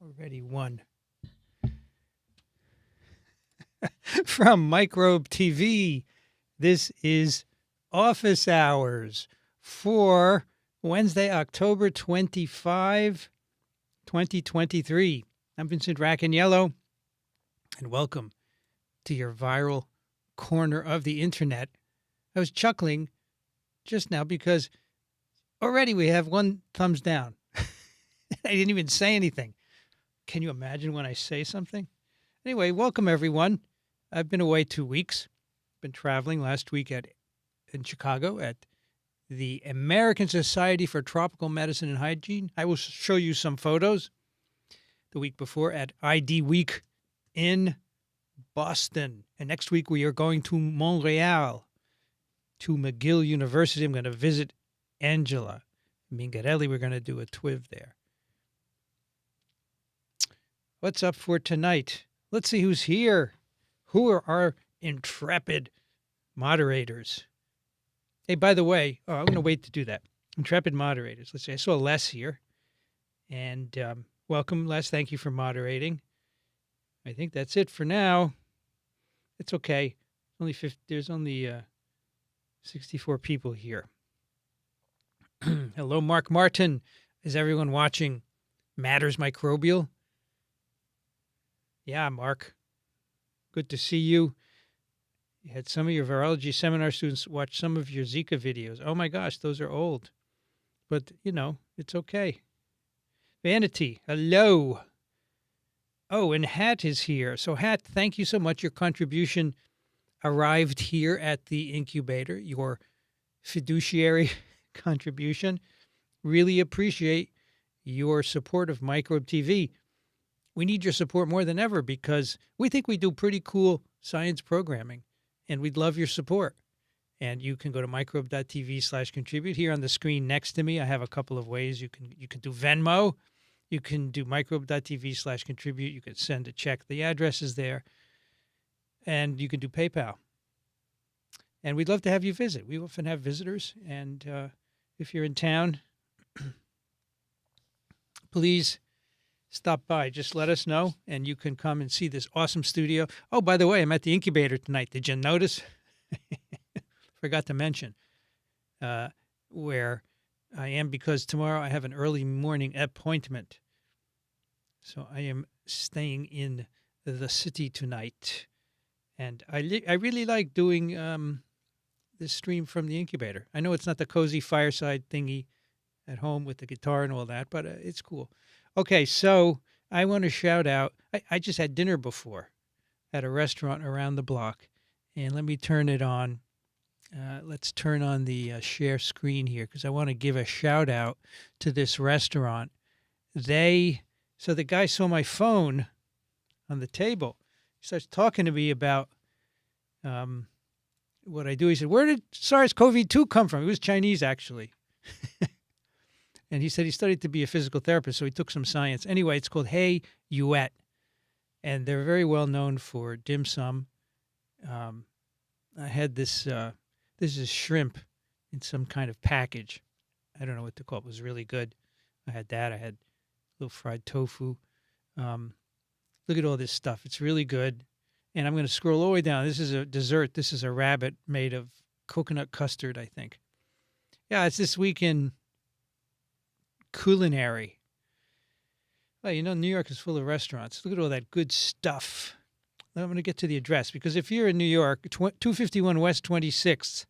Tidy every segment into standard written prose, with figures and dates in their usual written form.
Already one. From Microbe TV, this is Office Hours for Wednesday, October 25, 2023. I'm Vincent Racaniello, and welcome to your viral corner of the internet. I was chuckling just now because already we have one thumbs down. I didn't even say anything. Can you imagine when I say something? Anyway, welcome everyone. I've been away 2 weeks. Been traveling last week in Chicago at the American Society for Tropical Medicine and Hygiene. I will show you some photos. The week before at ID Week in Boston. And next week we are going to Montreal, to McGill University. I'm going to visit Angela Mingarelli. We're going to do a TWIV there. What's up for tonight? Let's see who's here. Who are our intrepid moderators? Hey, by the way, I'm going to wait to do that. Intrepid moderators. Let's see. I saw Les here. And welcome, Les. Thank you for moderating. I think that's it for now. It's okay. There's only 64 people here. Hello, Mark Martin. Is everyone watching Matters Microbial? Yeah, Mark. Good to see you. You had some of your virology seminar students watch some of your Zika videos. Oh my gosh, those are old. But, it's okay. Vanity, hello. Oh, and Hat is here. So, Hat, thank you so much. Your contribution arrived here at the incubator, your fiduciary contribution. Really appreciate your support of Microbe TV. We need your support more than ever because we think we do pretty cool science programming, and we'd love your support. And you can go to microbe.tv/contribute. Here on the screen next to me, I have a couple of ways. You can do Venmo. You can do microbe.tv/contribute. You can send a check. The address is there. And you can do PayPal. And we'd love to have you visit. We often have visitors. And if you're in town, please stop by. Just let us know, and you can come and see this awesome studio. Oh, by the way, I'm at the incubator tonight. Did you notice? Forgot to mention where I am because tomorrow I have an early morning appointment. So I am staying in the city tonight. And I really like doing this stream from the incubator. I know it's not the cozy fireside thingy at home with the guitar and all that, but it's cool. Okay, so I want to shout out. I just had dinner before at a restaurant around the block. And let me turn it on. Let's turn on the share screen here because I want to give a shout out to this restaurant. So the guy saw my phone on the table. He starts talking to me about what I do. He said, "Where did SARS-CoV-2 come from?" It was Chinese, actually. And he said he studied to be a physical therapist, so he took some science. Anyway, it's called Hey Yuet, and they're very well known for dim sum. I had this is shrimp in some kind of package. I don't know what to call it. It was really good. I had that. I had a little fried tofu. Look at all this stuff. It's really good. And I'm going to scroll all the way down. This is a dessert. This is a rabbit made of coconut custard, I think. Yeah, it's this week in culinary. Well, New York is full of restaurants. Look at all that good stuff. I'm going to get to the address because if you're in New York, 251 West 26th,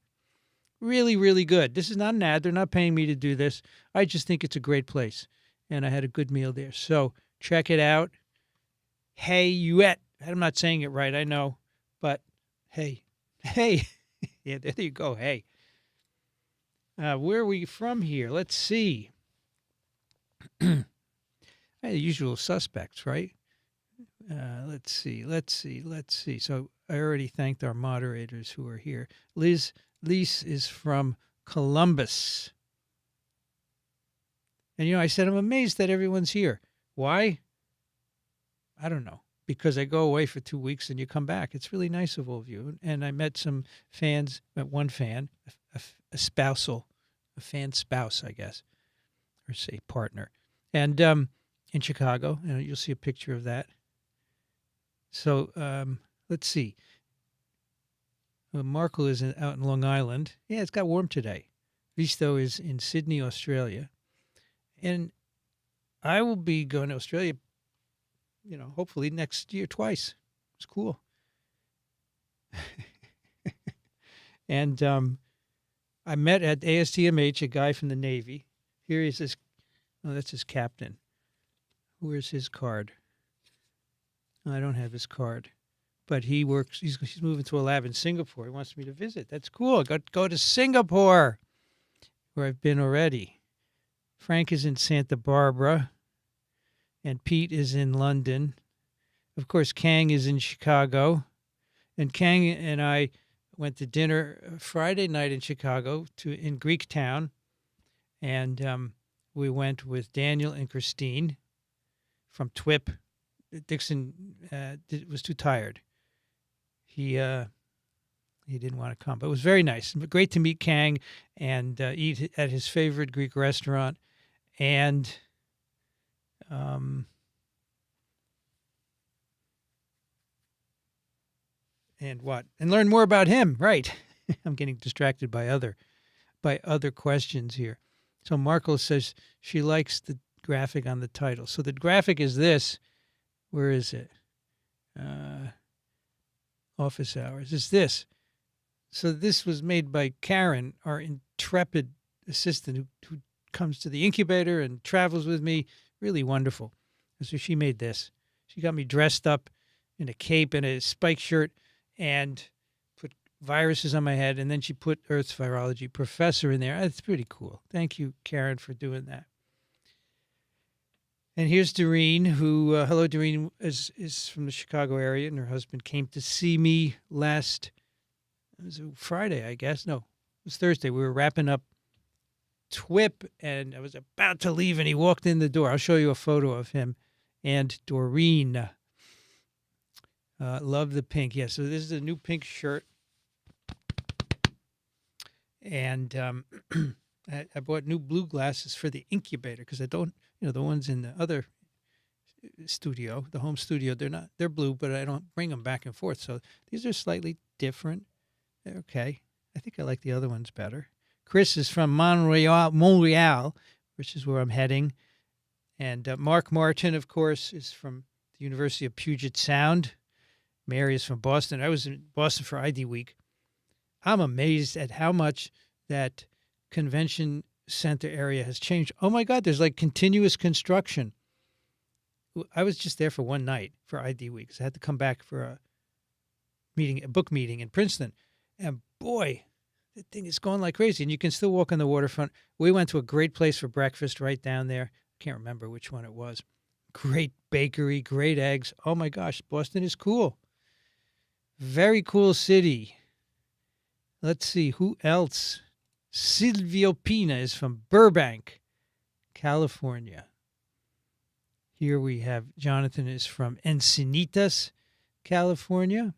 really, really good. This is not an ad. They're not paying me to do this. I just think it's a great place, and I had a good meal there. So check it out. Hey Yuet. I'm not saying it right, I know, but hey. Yeah, there you go. Hey. Where are we from here? Let's see. The usual suspects, right? Let's see. So I already thanked our moderators who are here. Liz is from Columbus. And, I said, I'm amazed that everyone's here. Why? I don't know. Because I go away for 2 weeks and you come back. It's really nice of all of you. And I met some fans, met one fan, a fan spouse, I guess, or say partner. And in Chicago, and you'll see a picture of that. So let's see. Markle is out in Long Island. Yeah, it's got warm today. Visto is in Sydney, Australia. And I will be going to Australia, hopefully next year twice. It's cool. And I met at ASTMH a guy from the Navy. Here is his, that's his captain. Where's his card? I don't have his card. But he works, he's moving to a lab in Singapore. He wants me to visit. That's cool. Go to Singapore, where I've been already. Frank is in Santa Barbara, and Pete is in London. Of course, Kang is in Chicago. And Kang and I went to dinner Friday night in Chicago in Greek Town. And we went with Daniel and Christine from TWIP. Dixon was too tired. He didn't want to come, but it was very nice. Great to meet Kang and eat at his favorite Greek restaurant, and learn more about him. Right, I'm getting distracted by other questions here. So Marco says she likes the graphic on the title. So the graphic is this. Where is it? Office hours. It's this. So this was made by Karen, our intrepid assistant who comes to the incubator and travels with me. Really wonderful. And so she made this. She got me dressed up in a cape and a spike shirt and put viruses on my head. And then she put Earth's Virology professor in there. It's pretty cool. Thank you, Karen, for doing that. And here's Doreen, who, hello, Doreen, is from the Chicago area, and her husband came to see me it was Friday, I guess. No, it was Thursday. We were wrapping up TWIP, and I was about to leave, and he walked in the door. I'll show you a photo of him and Doreen. Love the pink. Yeah, so this is a new pink shirt. And I bought new blue glasses for the incubator because I don't, the ones in the other studio, the home studio, they're blue, but I don't bring them back and forth. So these are slightly different. They're okay. I think I like the other ones better. Chris is from Montreal, which is where I'm heading. And Mark Martin, of course, is from the University of Puget Sound. Mary is from Boston. I was in Boston for ID Week. I'm amazed at how much that convention center area has changed. Oh my God, there's like continuous construction. I was just there for one night for ID Week. So I had to come back for a book meeting in Princeton. And boy, the thing is going like crazy. And you can still walk on the waterfront. We went to a great place for breakfast right down there. I can't remember which one it was. Great bakery, great eggs. Oh my gosh, Boston is cool. Very cool city. Let's see, who else? Silvio Pina is from Burbank, California. Here we have Jonathan is from Encinitas, California.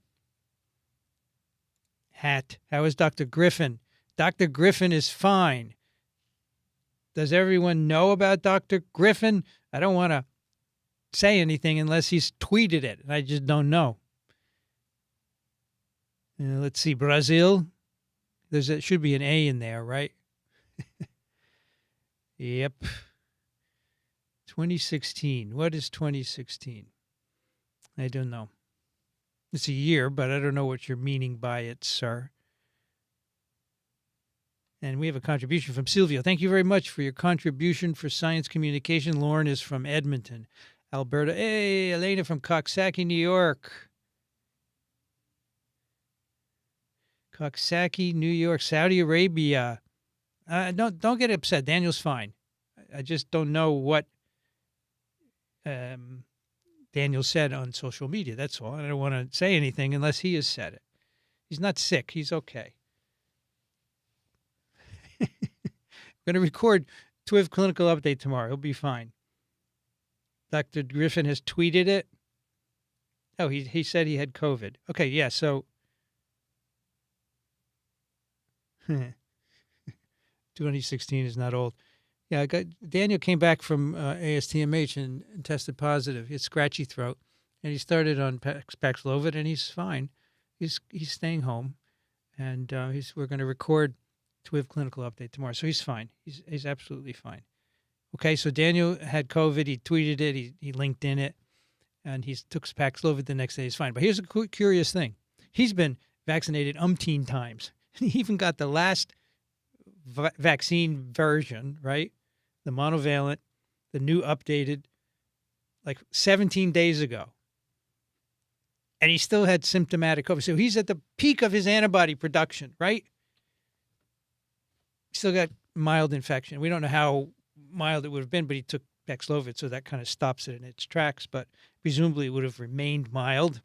Hat. How is Dr. Griffin? Dr. Griffin is fine. Does everyone know about Dr. Griffin? I don't want to say anything unless he's tweeted it. I just don't know. Let's see, Brazil. Should be an A in there, right? Yep. 2016. What is 2016? I don't know. It's a year, but I don't know what you're meaning by it, sir. And we have a contribution from Silvio. Thank you very much for your contribution for science communication. Lauren is from Edmonton, Alberta. Hey, Elena from Coxsackie, New York. Coxsackie, New York, Saudi Arabia. Don't get upset. Daniel's fine. I just don't know what Daniel said on social media. That's all. I don't want to say anything unless he has said it. He's not sick. He's okay. We're going to record TWIV clinical update tomorrow. He'll be fine. Dr. Griffin has tweeted it. Oh, he said he had COVID. Okay, yeah, so 2016 is not old. Yeah, Daniel came back from ASTMH and tested positive. He had scratchy throat, and he started on Paxlovid, and he's fine. He's staying home, and we're going to record TWIV clinical update tomorrow, so he's fine. He's absolutely fine. Okay, so Daniel had COVID. He tweeted it. He linked in it, and he took Paxlovid the next day. He's fine. But here's a curious thing: he's been vaccinated umpteen times. He even got the last vaccine version, right? The monovalent, the new updated, like 17 days ago. And he still had symptomatic COVID. So he's at the peak of his antibody production, right? Still got mild infection. We don't know how mild it would have been, but he took Paxlovid, so that kind of stops it in its tracks. But presumably it would have remained mild,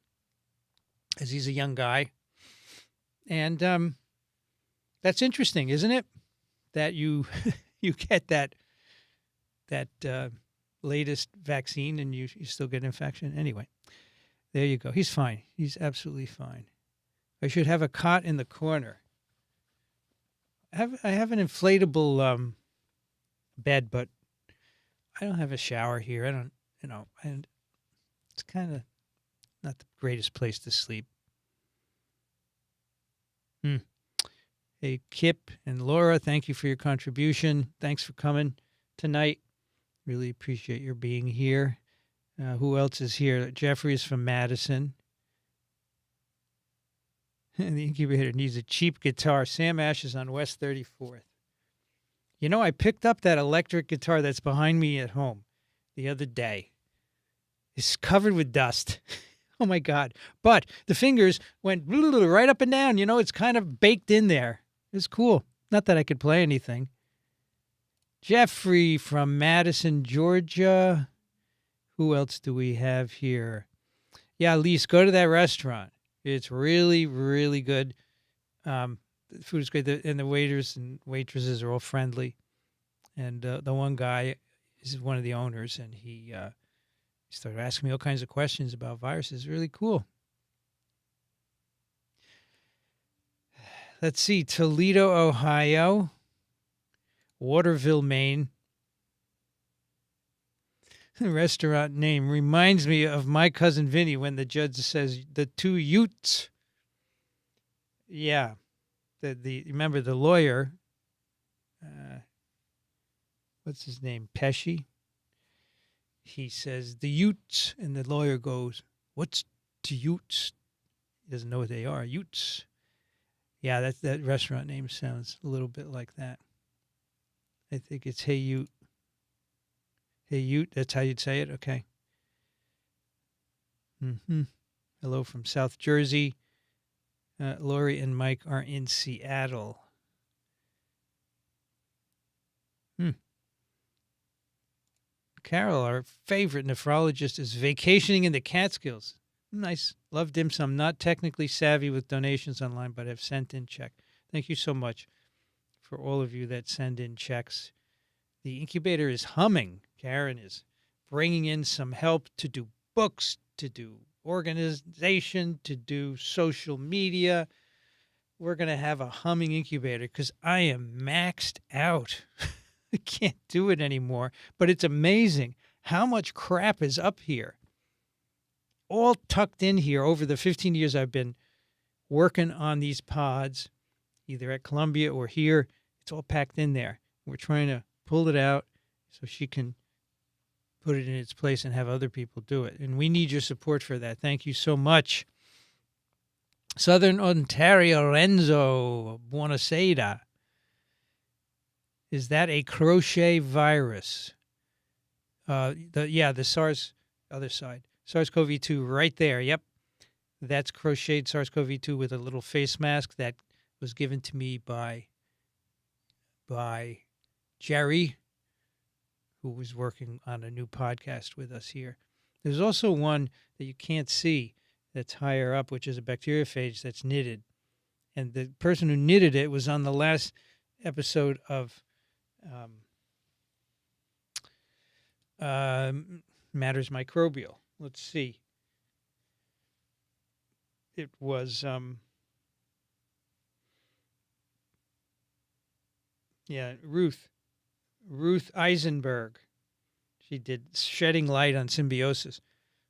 as he's a young guy. And that's interesting, isn't it? That you get that latest vaccine and you still get infection. Anyway, there you go. He's fine. He's absolutely fine. I should have a cot in the corner. I have an inflatable bed, but I don't have a shower here. I don't, and it's kind of not the greatest place to sleep. Hey, Kip and Laura, thank you for your contribution. Thanks for coming tonight. Really appreciate your being here. Who else is here? Jeffrey is from Madison. The incubator needs a cheap guitar. Sam Ash is on West 34th. You know, I picked up that electric guitar that's behind me at home the other day. It's covered with dust. Oh, my God. But the fingers went right up and down. You know, it's kind of baked in there. It's cool. Not that I could play anything. Jeffrey from Madison, Georgia. Who else do we have here? Yeah, Lise, go to that restaurant. It's really, really good. The food is great, and the waiters and waitresses are all friendly. And the one guy is one of the owners, and he started asking me all kinds of questions about viruses. Really cool. Let's see, Toledo, Ohio, Waterville, Maine. The restaurant name reminds me of my cousin Vinny when the judge says the two Utes. Yeah, remember the lawyer? What's his name? Pesci. He says the Utes, and the lawyer goes, "What's the Utes?" He doesn't know what they are. Utes. Yeah, that restaurant name sounds a little bit like that. I think it's Hey Ute. Hey Ute, that's how you'd say it? Okay. Hello from South Jersey. Lori and Mike are in Seattle. Carol, our favorite nephrologist, is vacationing in the Catskills. Nice. Love dim sum. Not technically savvy with donations online, but have sent in check. Thank you so much for all of you that send in checks. The incubator is humming. Karen is bringing in some help to do books, to do organization, to do social media. We're going to have a humming incubator because I am maxed out. I can't do it anymore. But it's amazing how much crap is up here. All tucked in here over the 15 years I've been working on these pods, either at Columbia or here. It's all packed in there. We're trying to pull it out so she can put it in its place and have other people do it. And we need your support for that. Thank you so much. Southern Ontario, Renzo, Buonasera. Is that a crochet virus? The SARS, other side. SARS-CoV-2 right there. Yep. That's crocheted SARS-CoV-2 with a little face mask that was given to me by Jerry, who was working on a new podcast with us here. There's also one that you can't see that's higher up, which is a bacteriophage that's knitted. And the person who knitted it was on the last episode of Matters Microbial. Let's see. It was, Ruth Ruth Eisenberg. She did Shedding Light on Symbiosis.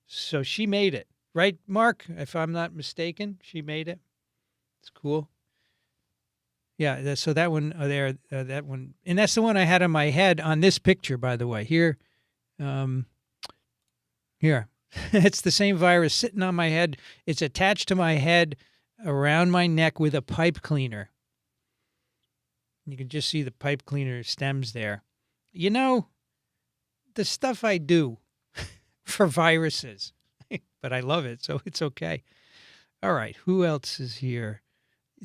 So she made it. Right, Mark? If I'm not mistaken, she made it. It's cool. Yeah, so that one that one. And that's the one I had on my head on this picture, by the way. Here. Here. It's the same virus sitting on my head. It's attached to my head around my neck with a pipe cleaner. You can just see the pipe cleaner stems there. You know, the stuff I do for viruses, but I love it, so it's okay. All right, who else is here?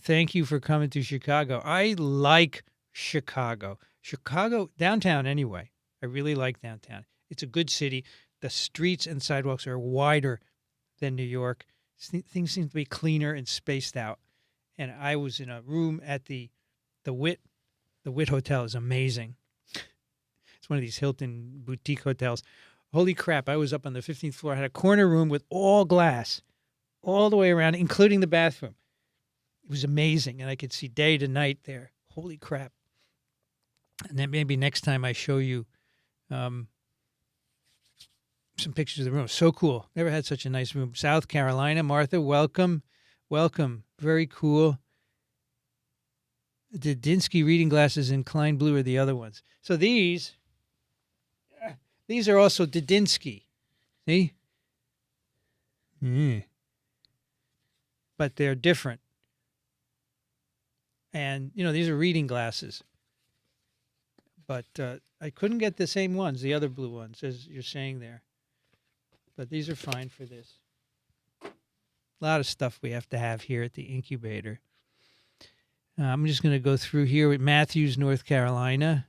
Thank you for coming to Chicago. I like Chicago. Chicago, downtown anyway. I really like downtown. It's a good city. The streets and sidewalks are wider than New York. Things seem to be cleaner and spaced out. And I was in a room at the Wit. The Wit Hotel is amazing. It's one of these Hilton boutique hotels. Holy crap, I was up on the 15th floor. I had a corner room with all glass all the way around, including the bathroom. It was amazing, and I could see day to night there. Holy crap. And then maybe next time I show you some pictures of the room. So cool. Never had such a nice room. South Carolina. Martha, welcome. Welcome. Very cool. The Didinsky reading glasses in Klein Blue are the other ones. So these are also Didinsky. See? But they're different. And, these are reading glasses. But I couldn't get the same ones, the other blue ones, as you're saying there. But these are fine for this. A lot of stuff we have to have here at the incubator. I'm just going to go through here with Matthews, North Carolina.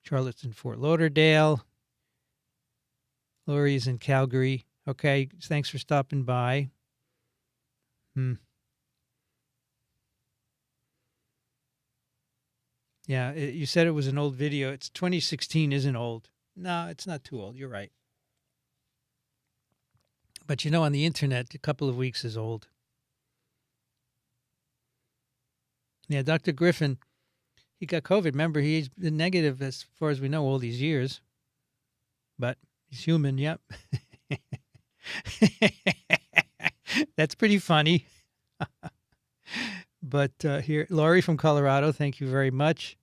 Charlottesville, Fort Lauderdale. Lori's in Calgary. Okay, thanks for stopping by. Yeah, you said it was an old video. It's 2016 isn't old. No, it's not too old. You're right. But on the internet, a couple of weeks is old. Yeah, Dr. Griffin, he got COVID. Remember, he's been negative as far as we know all these years. But he's human, yep. That's pretty funny. But here, Laurie from Colorado, thank you very much.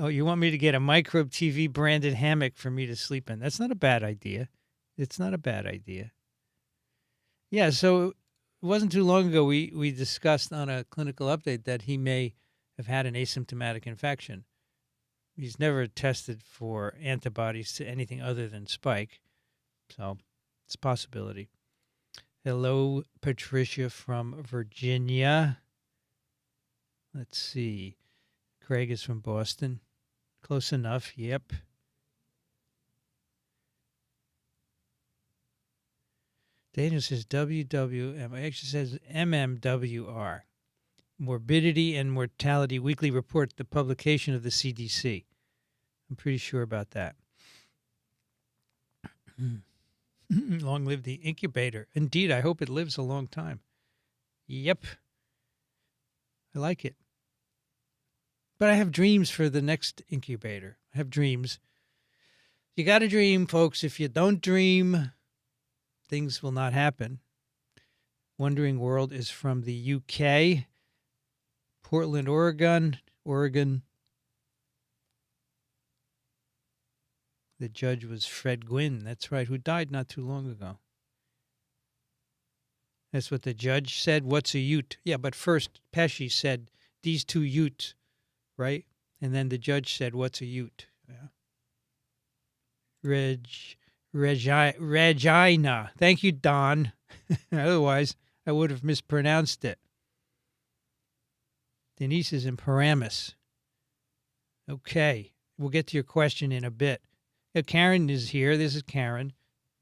Oh, you want me to get a Microbe TV branded hammock for me to sleep in? That's not a bad idea. It's not a bad idea. Yeah, so it wasn't too long ago we discussed on a clinical update that he may have had an asymptomatic infection. He's never tested for antibodies to anything other than spike. So it's a possibility. Hello, Patricia from Virginia. Let's see. Craig is from Boston. Close enough. Yep. Daniel says WWM. It actually says MMWR. Morbidity and Mortality Weekly Report, the publication of the CDC. I'm pretty sure about that. Long live the incubator. Indeed, I hope it lives a long time. Yep. I like it. But I have dreams for the next incubator. I have dreams. You got to dream, folks. If you don't dream, things will not happen. Wandering World is from the UK. Portland, Oregon. The judge was Fred Gwynn. That's right, who died not too long ago. That's what the judge said. What's a ute? Yeah, but first Pesci said, these two utes, right? And then the judge said, what's a ute? Yeah. Regina. Thank you, Don. Otherwise, I would have mispronounced it. Denise is in Paramus. Okay. We'll get to your question in a bit. Karen is here. This is Karen.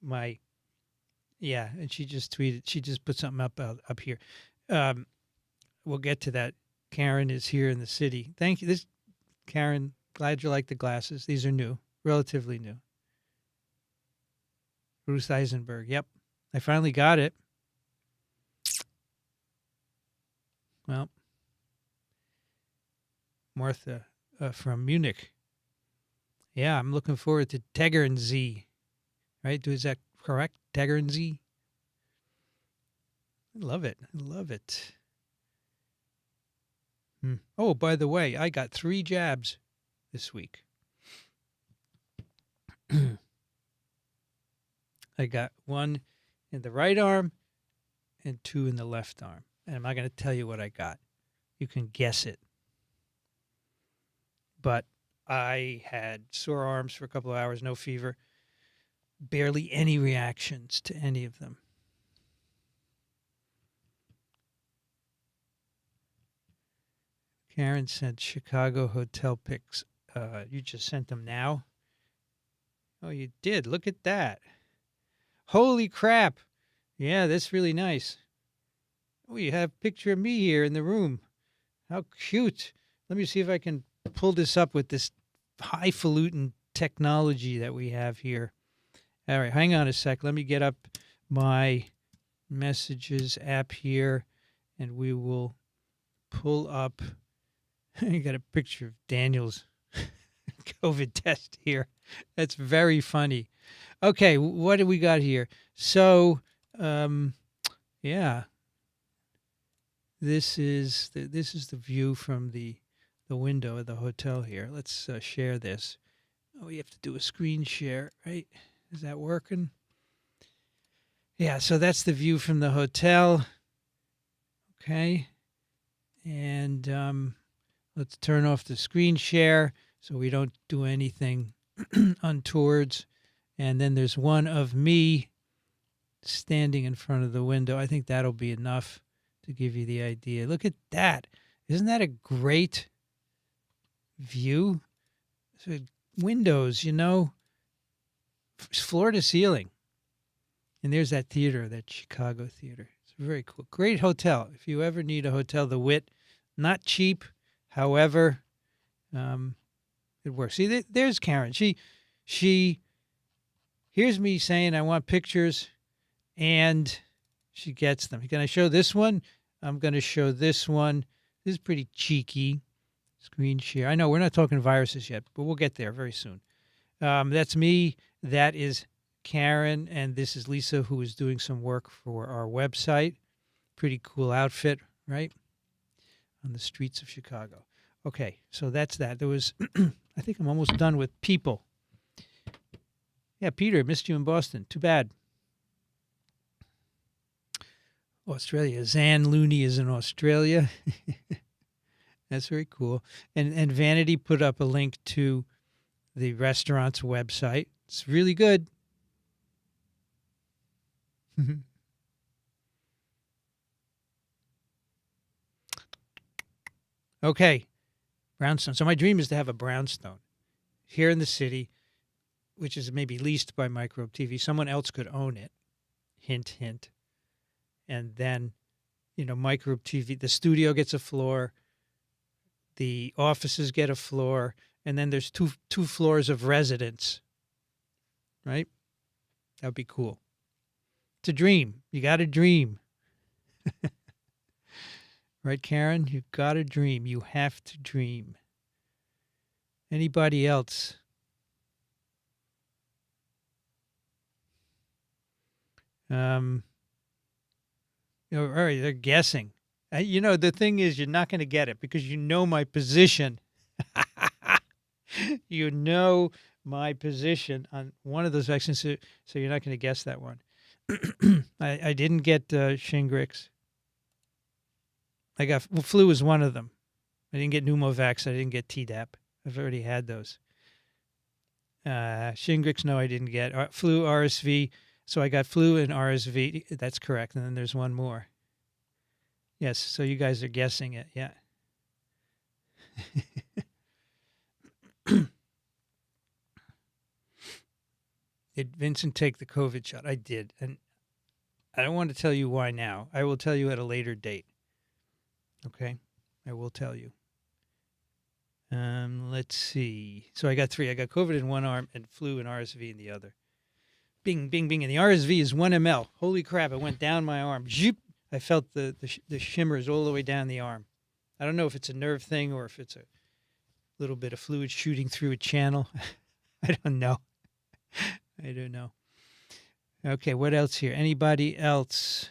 And she just tweeted. She just put something up here. We'll get to that. Karen is here in the city. Thank you. Karen, glad you like the glasses. These are new, relatively new. Ruth Eisenberg. Yep. I finally got it. Well, Martha from Munich. Yeah, I'm looking forward to Tegernsee. Right? Is that correct? Tegernsee? I love it. I love it. Oh, by the way, I got 3 jabs this week. I got 1 in the right arm and 2 in the left arm. And I'm not going to tell you what I got. You can guess it. But I had sore arms for a couple of hours, no fever, barely any reactions to any of them. Karen sent Chicago hotel pics. You just sent them now? Oh, you did. Look at that. Holy crap. Yeah, that's really nice. Oh, you have a picture of me here in the room. How cute. Let me see if I can pull this up with this highfalutin technology that we have here. All right, hang on a sec. Let me get up my messages app here, and we will pull up. You got a picture of Daniel's COVID test here. That's very funny. Okay, what do we got here? So, yeah, this is the view from the window of the hotel here. Let's share this. Oh, you have to do a screen share, right? Is that working? Yeah, so that's the view from the hotel. Okay, and let's turn off the screen share so we don't do anything untowards. And then there's one of me standing in front of the window. I think that'll be enough to give you the idea. Look at that. Isn't that a great view? So windows, floor to ceiling. And there's that theater, that Chicago theater. It's very cool. Great hotel. If you ever need a hotel, the Wit, not cheap. However, it works. See, there's Karen. She hears me saying I want pictures, and she gets them. Can I show this one? I'm going to show this one. This is pretty cheeky. Screen share. I know we're not talking viruses yet, but we'll get there very soon. That's me. That is Karen, and this is Lisa, who is doing some work for our website. Pretty cool outfit, right? On the streets of Chicago. Okay, so that's that. There was, I think I'm almost done with people. Yeah, Peter, missed you in Boston. Too bad. Australia. Zan Looney is in Australia. That's very cool. And Vanity put up a link to the restaurant's website. It's really good. Okay. Brownstone. So my dream is to have a brownstone here in the city, which is maybe leased by Microbe TV. Someone else could own it. Hint, hint. And then, Microbe TV, the studio gets a floor, the offices get a floor, and then there's two floors of residence. Right? That would be cool. It's a dream. You got to dream. Right, Karen? You got to dream. You have to dream. Anybody else? All right, they're guessing. The thing is, you're not going to get it because you know my position. You know my position on one of those vaccines, so you're not going to guess that one. I didn't get Shingrix. I got flu is one of them. I didn't get Pneumovax. I didn't get Tdap. I've already had those. Shingrix, no, I didn't get. Flu, RSV. So I got flu and RSV. That's correct. And then there's one more. Yes, so you guys are guessing it. Yeah. Did Vincent take the COVID shot? I did. And I don't want to tell you why now. I will tell you at a later date. Okay? I will tell you. Let's see. So I got 3. I got COVID in one arm and flu and RSV in the other. Bing, bing, bing. And the RSV is 1 ml. Holy crap, it went down my arm. Zoop. I felt the shimmers all the way down the arm. I don't know if it's a nerve thing or if it's a little bit of fluid shooting through a channel. I don't know. I don't know. Okay, what else here? Anybody else?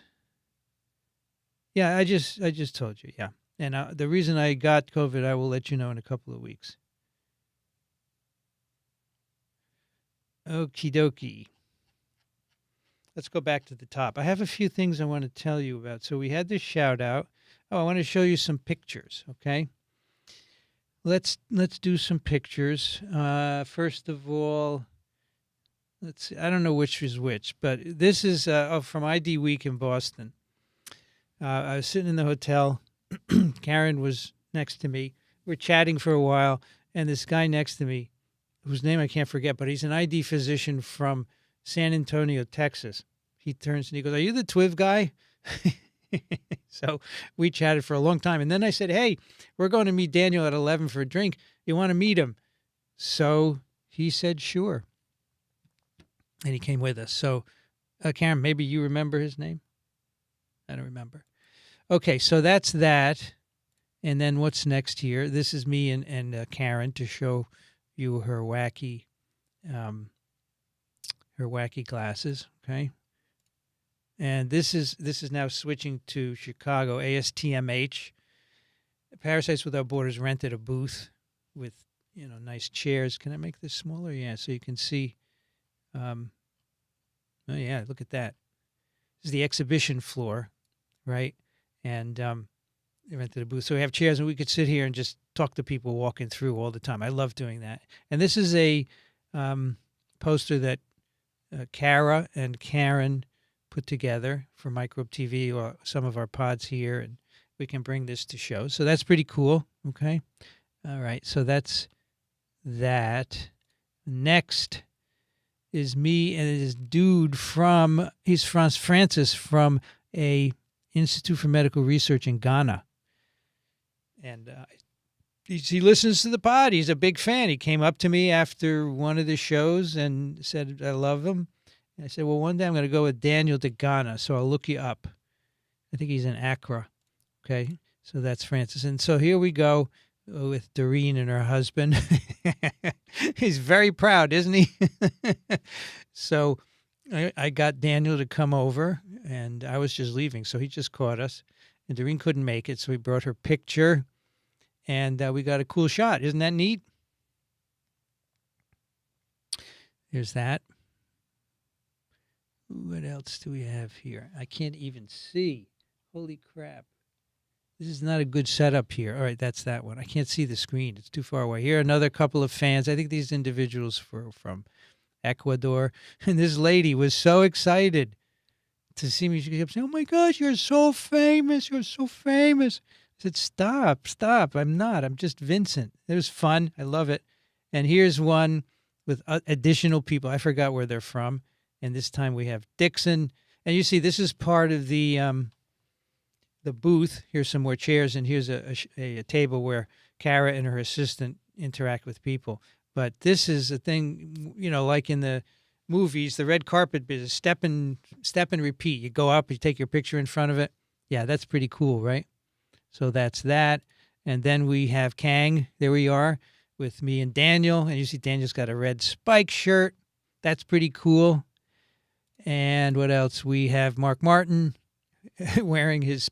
Yeah, I just told you. Yeah, and the reason I got COVID, I will let you know in a couple of weeks. Okie dokie. Let's go back to the top. I have a few things I want to tell you about. So we had this shout out. Oh, I want to show you some pictures. Okay. Let's do some pictures. First of all, let's see. I don't know which is which, but this is from ID Week in Boston. I was sitting in the hotel. Karen was next to me. We're chatting for a while, and this guy next to me, whose name I can't forget, but he's an ID physician from San Antonio, Texas. He turns and he goes, "Are you the TWIV guy?" So we chatted for a long time. And then I said, "Hey, we're going to meet Daniel at 11 for a drink. You want to meet him?" So he said, "Sure." And he came with us. So, Karen, maybe you remember his name? I don't remember. Okay, so that's that. And then what's next here? This is me and Karen to show you her wacky glasses. Okay. And this is now switching to Chicago. ASTMH, Parasites Without Borders, rented a booth with nice chairs. Can I make this smaller? Yeah, so you can see. Oh yeah, look at that. This is the exhibition floor, right? And they rented a booth, so we have chairs, and we could sit here and just talk to people walking through all the time. I love doing that. And this is a poster that Kara and Karen put together for Microbe TV or some of our pods here, and we can bring this to show. So that's pretty cool. Okay. All right. So that's that. Next is me and this dude he's Francis from a Institute for Medical Research in Ghana. And he listens to the pod. He's a big fan. He came up to me after one of the shows and said, "I love him." And I said, "Well, one day I'm going to go with Daniel to Ghana, so I'll look you up." I think he's in Accra. Okay, so that's Francis. And so here we go with Doreen and her husband. He's very proud, isn't he? So I got Daniel to come over, and I was just leaving, so he just caught us. And Doreen couldn't make it, so we brought her picture, and we got a cool shot. Isn't that neat? There's that. What else do we have here? I can't even see. Holy crap. This is not a good setup here. All right, that's that one. I can't see the screen. It's too far away. Here, another couple of fans. I think these individuals were from Ecuador. And this lady was so excited to see me. She kept saying, "Oh, my gosh, you're so famous. You're so famous." I said, Stop. I'm not. I'm just Vincent." It was fun. I love it. And here's one with additional people. I forgot where they're from. And this time we have Dixon. And you see, this is part of the booth. Here's some more chairs, and here's a table where Kara and her assistant interact with people. But this is a thing, like in the movies, the red carpet business, step and repeat. You go up, you take your picture in front of it. Yeah, that's pretty cool, right? So that's that. And then we have Kang. There we are with me and Daniel. And you see Daniel's got a red spike shirt. That's pretty cool. And what else? We have Mark Martin wearing his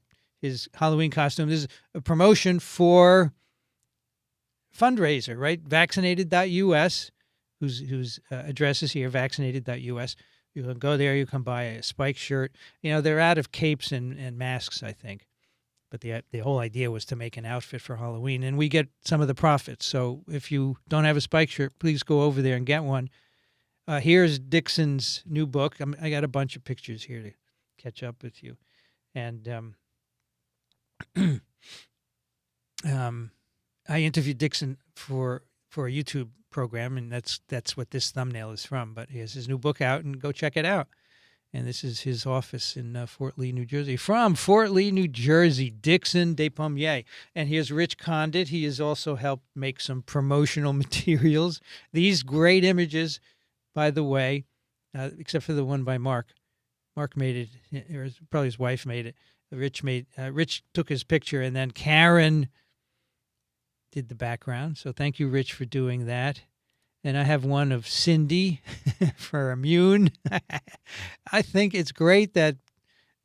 Halloween costume. This is a promotion for fundraiser, right? Vaccinated.us, whose address is here, vaccinated.us. You can go there. You can buy a spike shirt. They're out of capes and masks, I think. But the whole idea was to make an outfit for Halloween, and we get some of the profits. So if you don't have a spike shirt, please go over there and get one. Here's Dixon's new book. I got a bunch of pictures here to catch up with you. And I interviewed Dixon for a YouTube program, and that's what this thumbnail is from. But he has his new book out, and go check it out. And this is his office in Fort Lee, New Jersey. From Fort Lee, New Jersey, Dixon Despommier. And here's Rich Condit. He has also helped make some promotional materials. These great images, by the way, except for the one by Mark. Mark made it, or probably his wife made it. Rich took his picture, and then Karen did the background. So thank you, Rich, for doing that. And I have one of Cindy for Immune. I think it's great that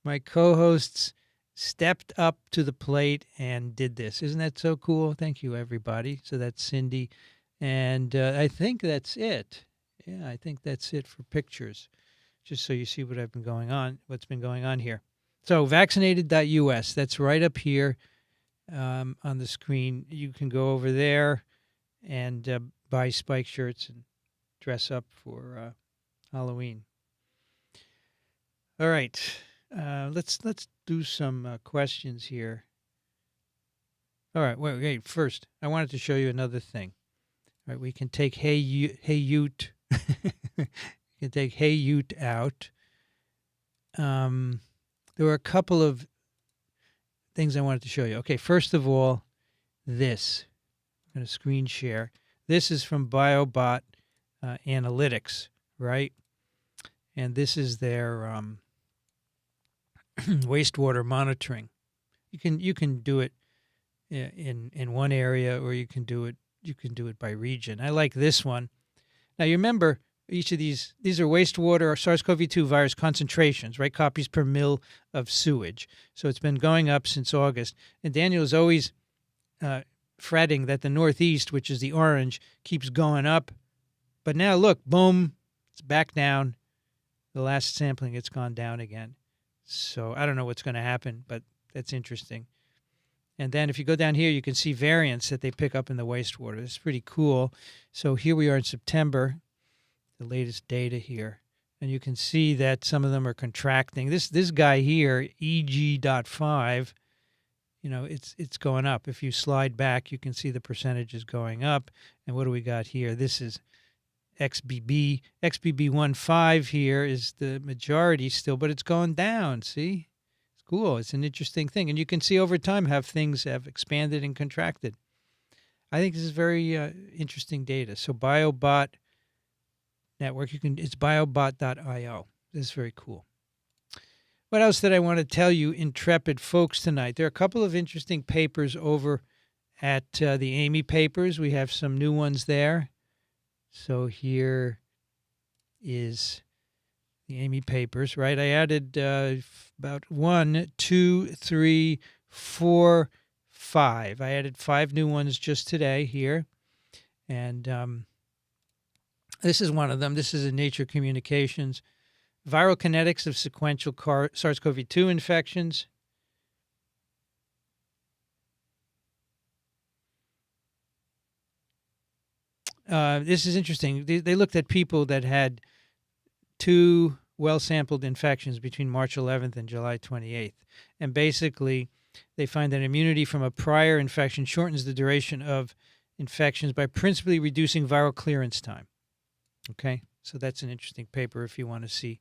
my co-hosts stepped up to the plate and did this. Isn't that so cool? Thank you, everybody. So that's Cindy. And I think that's it. Yeah, I think that's it for pictures, just so you see what's been going on here. So vaccinated.us, that's right up here on the screen. You can go over there and buy Spike shirts and dress up for Halloween. All right. Let's do some questions here. All right, wait. First, I wanted to show you another thing. All right, we can take Hey Ute. We can take Hey Ute out. There were a couple of things I wanted to show you. Okay, first of all, this. I'm going to screen share. This is from BioBot Analytics, right? And this is their wastewater monitoring. You can do it in one area, or you can do it by region. I like this one. Now you remember each of these are wastewater or SARS-CoV-2 virus concentrations, right? Copies per mil of sewage. So it's been going up since August. And Daniel is always fretting that the Northeast, which is the orange, keeps going up. But now look, boom, it's back down. The last sampling, it's gone down again. So I don't know what's going to happen, but that's interesting. And then if you go down here, you can see variants that they pick up in the wastewater. It's pretty cool. So here we are in September, the latest data here. And you can see that some of them are contracting. This guy here, EG.5, it's going up. If you slide back, you can see the percentages going up. And what do we got here? This is XBB. XBB.1.5 here is the majority still, but it's going down, see? It's cool. It's an interesting thing. And you can see over time how things have expanded and contracted. I think this is very interesting data. So BioBot Network, it's biobot.io. This is very cool. What else did I want to tell you, intrepid folks, tonight? There are a couple of interesting papers over at the Amy Papers. We have some new ones there. So here is the Amy Papers, right? I added about 1, 2, 3, 4, 5. I added 5 new ones just today here. And this is one of them. This is in Nature Communications. Viral kinetics of sequential SARS-CoV-2 infections. This is interesting. They looked at people that had 2 well-sampled infections between March 11th and July 28th. And basically, they find that immunity from a prior infection shortens the duration of infections by principally reducing viral clearance time. Okay, so that's an interesting paper if you want to see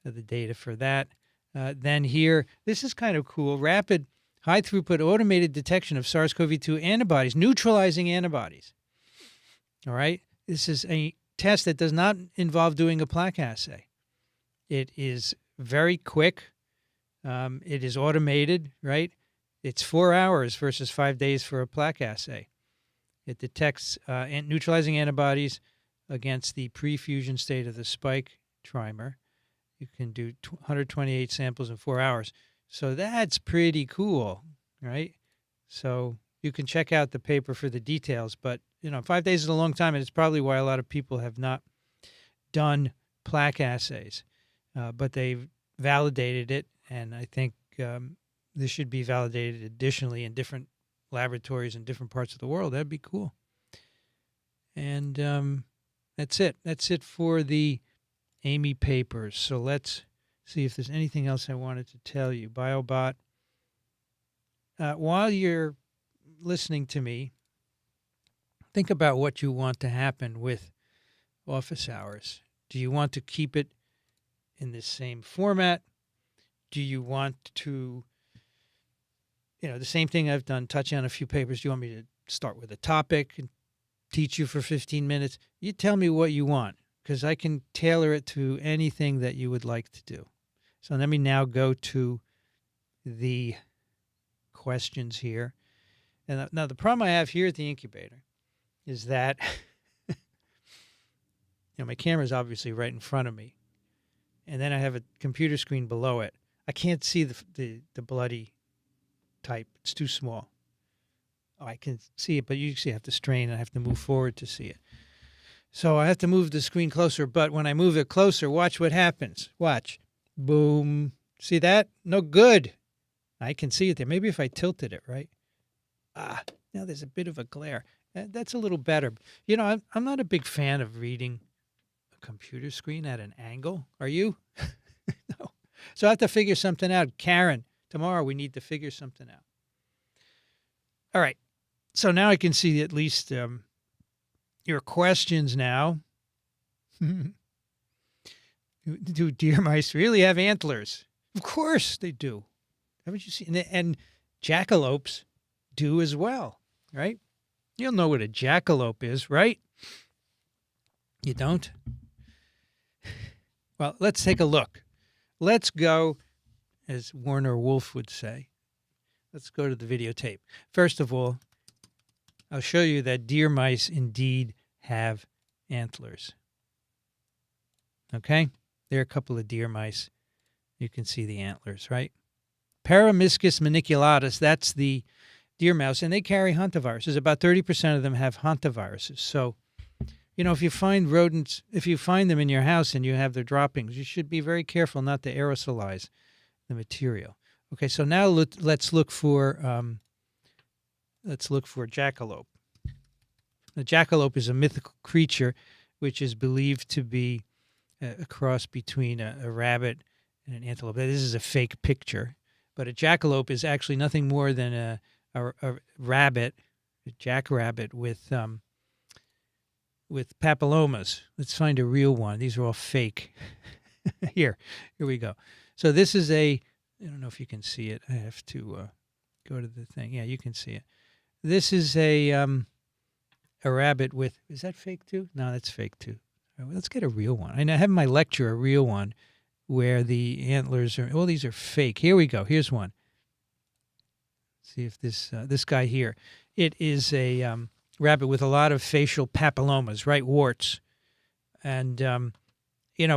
the data for that. Then here, this is kind of cool. Rapid, high-throughput automated detection of SARS-CoV-2 antibodies, neutralizing antibodies. All right, this is a test that does not involve doing a plaque assay. It is very quick. It is automated, right? It's 4 hours versus 5 days for a plaque assay. It detects neutralizing antibodies against the pre-fusion state of the spike trimer. You can do 128 samples in 4 hours. So that's pretty cool, right? So you can check out the paper for the details, but 5 days is a long time, and it's probably why a lot of people have not done plaque assays. But they've validated it, and I think this should be validated additionally in different laboratories in different parts of the world. That'd be cool. And that's it. That's it for the Amy Papers. So let's see if there's anything else I wanted to tell you. BioBot. While you're listening to me, think about what you want to happen with office hours. Do you want to keep it in the same format? Do you want to, the same thing I've done, touch on a few papers. Do you want me to start with a topic and teach you for 15 minutes? You tell me what you want, because I can tailor it to anything that you would like to do. So let me now go to the questions here. And now the problem I have here at the incubator is that my camera is obviously right in front of me, and then I have a computer screen below it. I can't see the bloody type. It's too small. Oh, I can see it, but you see I have to strain and I have to move forward to see it. So I have to move the screen closer, but when I move it closer, watch what happens. Watch. Boom. See that? No good. I can see it there. Maybe if I tilted it, right? Now there's a bit of a glare. That's a little better. I'm not a big fan of reading a computer screen at an angle. Are you? No. So I have to figure something out. Karen, tomorrow we need to figure something out. All right. So now I can see at least your questions now. Do deer mice really have antlers? Of course they do. Haven't you seen? And jackalopes do as well, right? You'll know what a jackalope is, right? You don't? Well, let's take a look. Let's go, as Warner Wolf would say, let's go to the videotape. First of all, I'll show you that deer mice indeed have antlers. Okay? There are a couple of deer mice. You can see the antlers, right? Paramiscus maniculatus, that's the deer mouse, and they carry hantaviruses. About 30% of them have hantaviruses. So, if you find rodents, if you find them in your house and you have their droppings, you should be very careful not to aerosolize the material. Okay, so now let's look for jackalope. The jackalope is a mythical creature which is believed to be a cross between a rabbit and an antelope. This is a fake picture, but a jackalope is actually nothing more than a rabbit, a jackrabbit with papillomas. Let's find a real one. These are all fake. Here we go. So this is I don't know if you can see it. I have to go to the thing. Yeah, you can see it. This is a rabbit with, is that fake too? No, that's fake too. All right, well, let's get a real one. I have in my lecture a real one where the antlers are, all these are fake. Here we go. Here's one. See if this guy here. It is a rabbit with a lot of facial papillomas, right? Warts. And,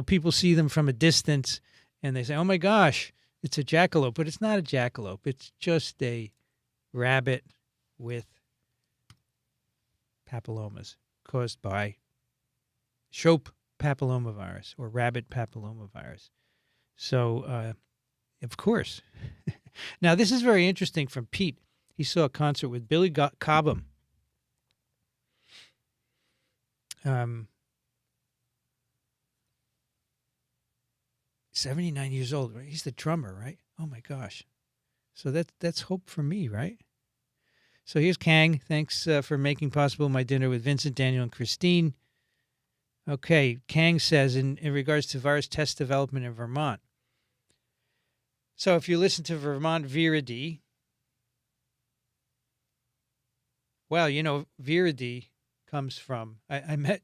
people see them from a distance and they say, oh my gosh, it's a jackalope. But it's not a jackalope. It's just a rabbit with papillomas caused by Shope papillomavirus or rabbit papillomavirus. So, of course. Now, this is very interesting from Pete. He saw a concert with Billy Cobham. 79 years old. Right? He's the drummer, right? Oh, my gosh. So that's hope for me, right? So here's Kang. Thanks for making possible my dinner with Vincent, Daniel, and Christine. Okay, Kang says, in regards to virus test development in Vermont. So if you listen to Vermont Virology, well, Virology comes from, I met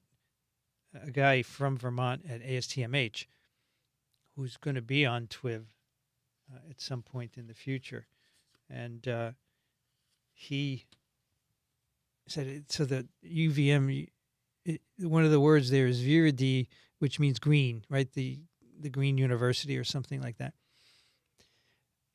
a guy from Vermont at ASTMH who's going to be on TWIV at some point in the future. And he said, so the UVM, one of the words there is Virology, which means green, right? The Green University or something like that.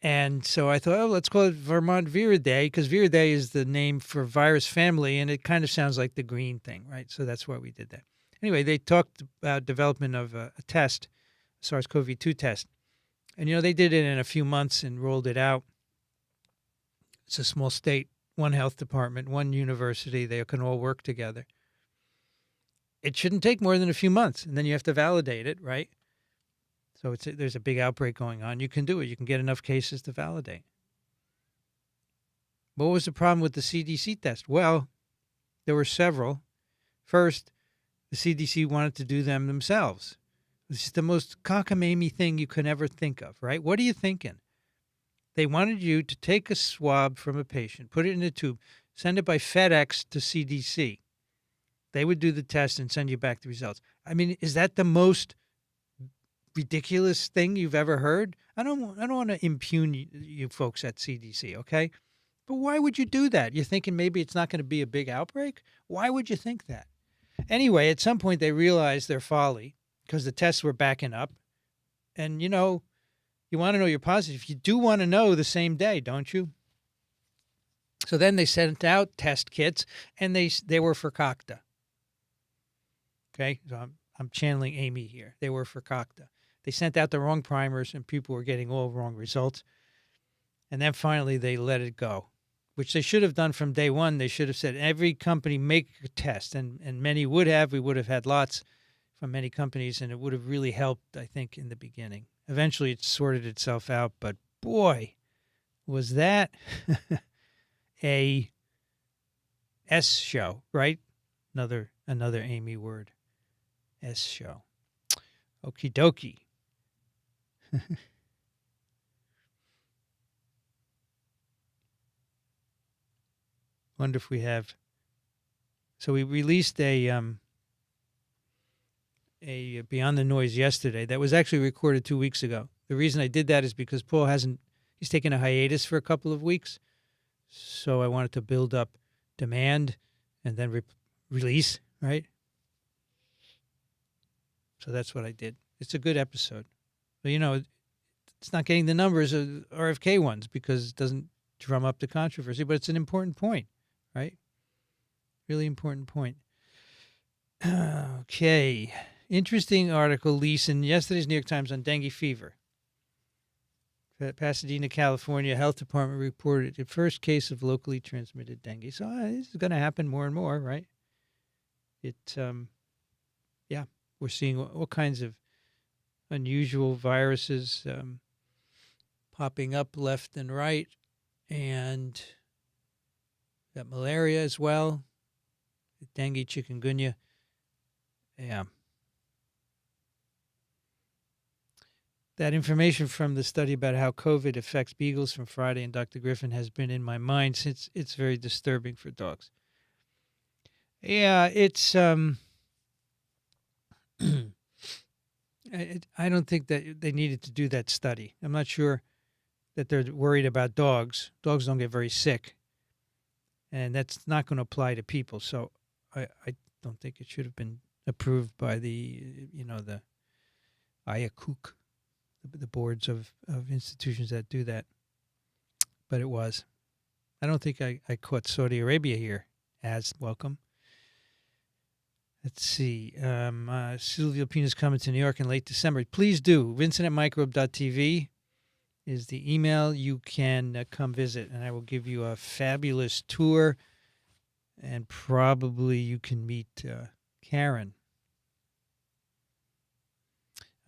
And so I thought, let's call it Vermont Virology, because Virology is the name for virus family, and it kind of sounds like the green thing, right? So that's why we did that. Anyway, they talked about development of a test, a SARS-CoV-2 test. And, they did it in a few months and rolled it out. It's a small state, one health department, one university. They can all work together. It shouldn't take more than a few months, and then you have to validate it, right? So there's a big outbreak going on. You can do it. You can get enough cases to validate. What was the problem with the CDC test? Well, there were several. First, the CDC wanted to do them themselves. This is the most cockamamie thing you can ever think of, right? What are you thinking? They wanted you to take a swab from a patient, put it in a tube, send it by FedEx to CDC. They would do the test and send you back the results. I mean, is that the most ridiculous thing you've ever heard? I don't want to impugn you folks at CDC, okay? But why would you do that? You're thinking maybe it's not going to be a big outbreak? Why would you think that? Anyway, at some point they realized their folly because the tests were backing up. And, you want to know you're positive. You do want to know the same day, don't you? So then they sent out test kits, and they were fakakta. Okay, so I'm channeling Amy here. They were fakakta. They sent out the wrong primers, and people were getting all wrong results. And then finally they let it go, which they should have done from day one. They should have said, every company make a test, and many would have. We would have had lots from many companies, and it would have really helped, I think, in the beginning. Eventually it sorted itself out, but boy, was that a S show, right? Another Amy word. S show. Okie dokie. Wonder if we have. So we released a Beyond the Noise yesterday. That was actually recorded 2 weeks ago. The reason I did that is because Paul he's taken a hiatus for a couple of weeks. So I wanted to build up demand and then release, right? So that's what I did. It's a good episode. But, it's not getting the numbers of RFK ones because it doesn't drum up the controversy, but it's an important point, right? Really important point. Okay. Interesting article, Lisa, in yesterday's New York Times on dengue fever. Pasadena, California Health Department reported the first case of locally transmitted dengue. So this is going to happen more and more, right? We're seeing all kinds of unusual viruses popping up left and right, and got malaria as well, dengue, chikungunya. Yeah. That information from the study about how COVID affects beagles from Friday and Dr. Griffin has been in my mind since it's very disturbing for dogs. Yeah, it's I don't think that they needed to do that study. I'm not sure that they're worried about dogs. Dogs don't get very sick, and that's not going to apply to people. So I don't think it should have been approved by the IACUC, the boards of institutions that do that. But it was. I don't think I caught Saudi Arabia here as welcome. Let's see. Sylvia Pina's coming to New York in late December. Please do. Vincent@microbe.tv is the email. You can come visit, and I will give you a fabulous tour, and probably you can meet Karen.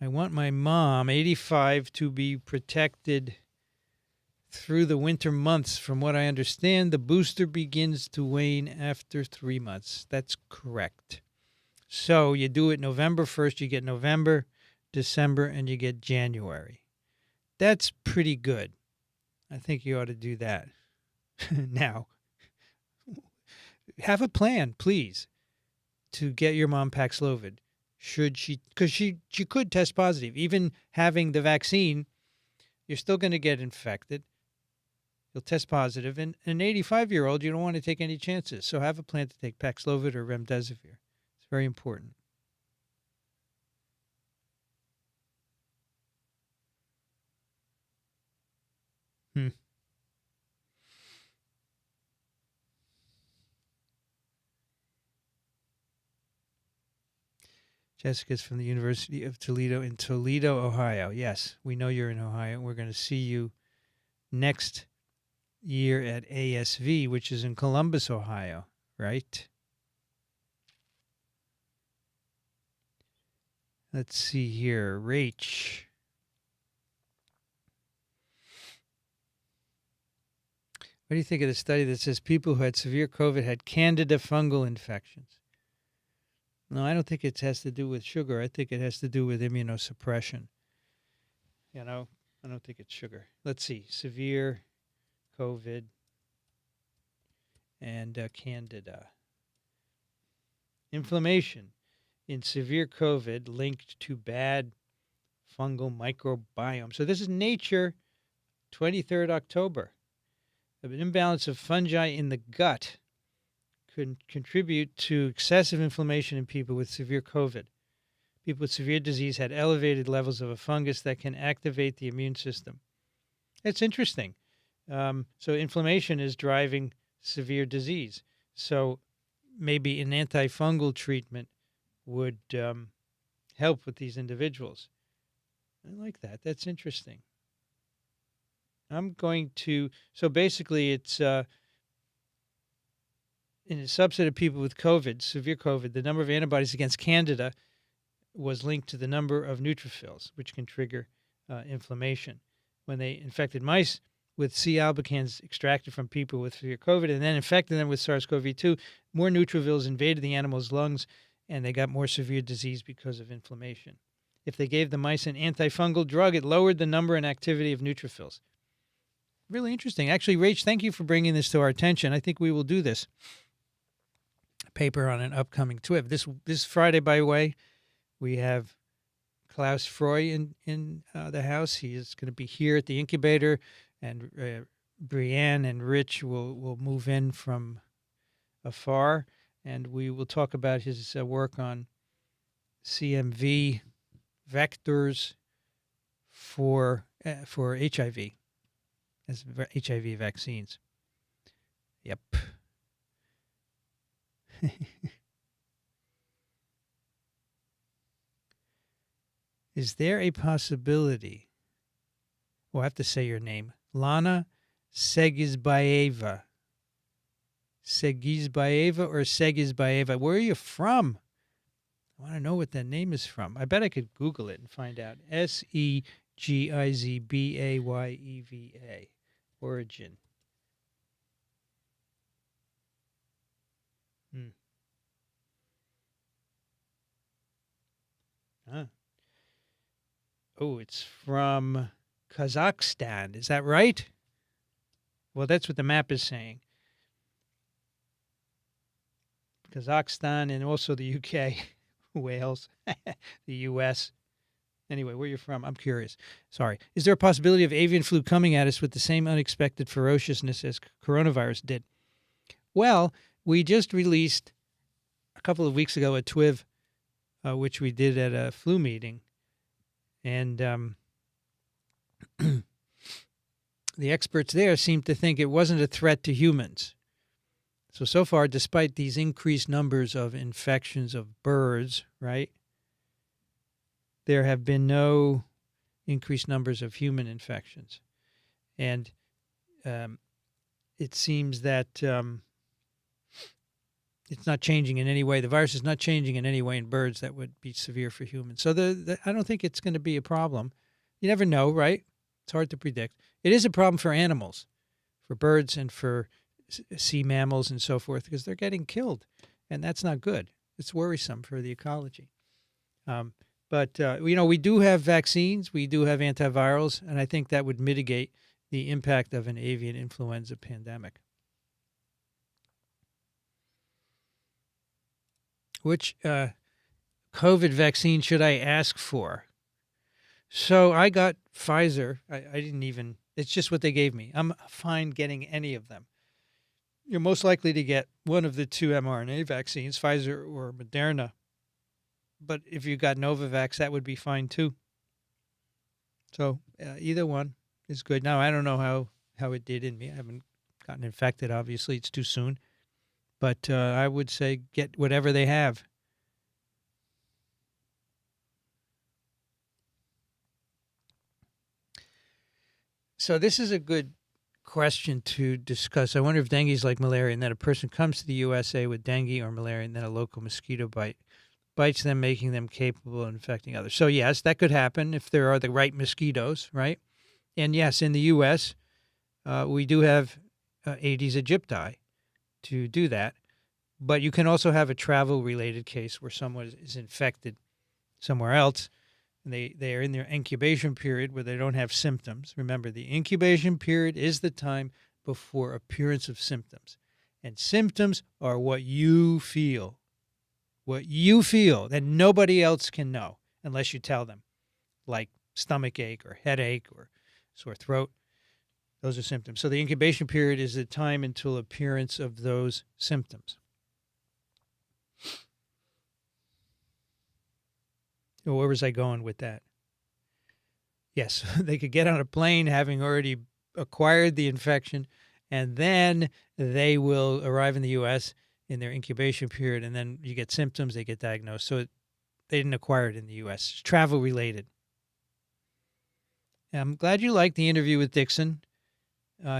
I want my mom, 85, to be protected through the winter months. From what I understand, the booster begins to wane after 3 months. That's correct. So you do it November 1st, you get November, December, and you get January. That's pretty good. I think you ought to do that. Now, have a plan, please, to get your mom Paxlovid. Because she could test positive. Even having the vaccine, you're still going to get infected. You'll test positive. And an 85-year-old, you don't want to take any chances. So have a plan to take Paxlovid or remdesivir. It's very important. Jessica's from the University of Toledo in Toledo, Ohio. Yes, we know you're in Ohio. We're going to see you next year at ASV, which is in Columbus, Ohio, right? Let's see here. Rach. What do you think of the study that says people who had severe COVID had candida fungal infections? No, I don't think it has to do with sugar. I think it has to do with immunosuppression. I don't think it's sugar. Let's see. Severe COVID and candida. Inflammation in severe COVID linked to bad fungal microbiome. So this is Nature, 23rd October. An imbalance of fungi in the gut can contribute to excessive inflammation in people with severe COVID. People with severe disease had elevated levels of a fungus that can activate the immune system. It's interesting. So inflammation is driving severe disease. So maybe an antifungal treatment would help with these individuals. I like that. That's interesting. I'm going to, so basically it's in a subset of people with COVID, severe COVID, the number of antibodies against Candida was linked to the number of neutrophils, which can trigger inflammation. When they infected mice with C. albicans extracted from people with severe COVID and then infected them with SARS-CoV-2, more neutrophils invaded the animal's lungs and they got more severe disease because of inflammation. If they gave the mice an antifungal drug, it lowered the number and activity of neutrophils. Really interesting. Actually, Rach, thank you for bringing this to our attention. I think we will do this paper on an upcoming TWIV. This Friday, by the way, we have Klaus Froy in the house. He is going to be here at the incubator, and Brianne and Rich will move in from afar, and we will talk about his work on CMV vectors for HIV, as HIV vaccines. Yep. Is there a possibility? Well, I have to say your name. Lana Segizbaeva. Segizbaeva or Segizbaeva? Where are you from? I want to know what that name is from. I bet I could Google it and find out. Segizbaeva. Origin. Huh. Oh, it's from Kazakhstan. Is that right? Well, that's what the map is saying. Kazakhstan and also the UK, Wales, the US. Anyway, where you're from, I'm curious. Sorry. Is there a possibility of avian flu coming at us with the same unexpected ferociousness as coronavirus did? Well, we just released a couple of weeks ago a TWIV, which we did at a flu meeting. And the experts there seem to think it wasn't a threat to humans. So far, despite these increased numbers of infections of birds, right, there have been no increased numbers of human infections. And it seems that it's not changing in any way. The virus is not changing in any way in birds that would be severe for humans. So I don't think it's going to be a problem. You never know, right? It's hard to predict. It is a problem for animals, for birds and for sea mammals and so forth, because they're getting killed, and that's not good. It's worrisome for the ecology. But we do have vaccines, we do have antivirals, and I think that would mitigate the impact of an avian influenza pandemic. Which COVID vaccine should I ask for? So I got Pfizer. I didn't even, it's just what they gave me. I'm fine getting any of them. You're most likely to get one of the two mRNA vaccines, Pfizer or Moderna. But if you got Novavax, that would be fine too. So either one is good. Now, I don't know how it did in me. I haven't gotten infected, obviously. It's too soon. But I would say get whatever they have. So this is a good question to discuss. I wonder if dengue is like malaria, and that a person comes to the USA with dengue or malaria, and then a local mosquito bites them, making them capable of infecting others. So yes, that could happen if there are the right mosquitoes, right? And yes, in the U.S., we do have Aedes aegypti to do that. But you can also have a travel-related case where someone is infected somewhere else, and they are in their incubation period where they don't have symptoms. Remember, the incubation period is the time before appearance of symptoms. And symptoms are what you feel that nobody else can know unless you tell them, like stomach ache or headache or sore throat. Those are symptoms. So the incubation period is the time until appearance of those symptoms. Where was I going with that? Yes, they could get on a plane having already acquired the infection, and then they will arrive in the U.S. in their incubation period, and then you get symptoms, they get diagnosed. So they didn't acquire it in the U.S. It's travel related. I'm glad you liked the interview with Dixon.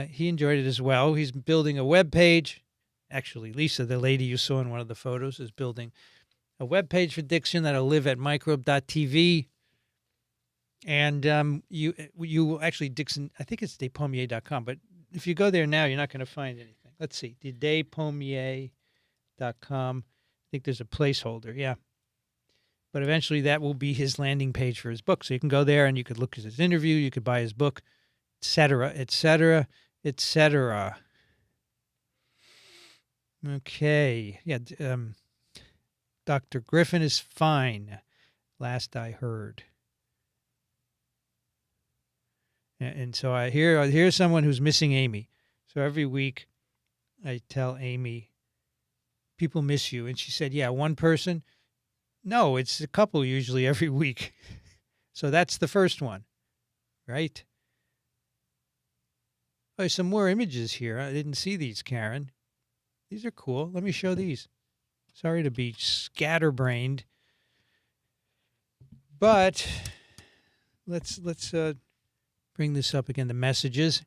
He enjoyed it as well. He's building a web page. Actually, Lisa, the lady you saw in one of the photos, is building a web page for Dixon that'll live at microbe.tv. And you actually, Dixon, I think it's despommier.com, but if you go there now, you're not going to find anything. Let's see, despommier.com. I think there's a placeholder, yeah. But eventually that will be his landing page for his book. So you can go there and you could look at his interview, you could buy his book, etc., etc., etc. Okay, yeah, Dr. Griffin is fine, last I heard. And so here's someone who's missing Amy. So every week I tell Amy, people miss you. And she said, yeah, one person. No, it's a couple usually every week. So that's the first one, right? Oh, there's some more images here. I didn't see these, Karen. These are cool. Let me show these. Sorry to be scatterbrained. But let's bring this up again, the messages,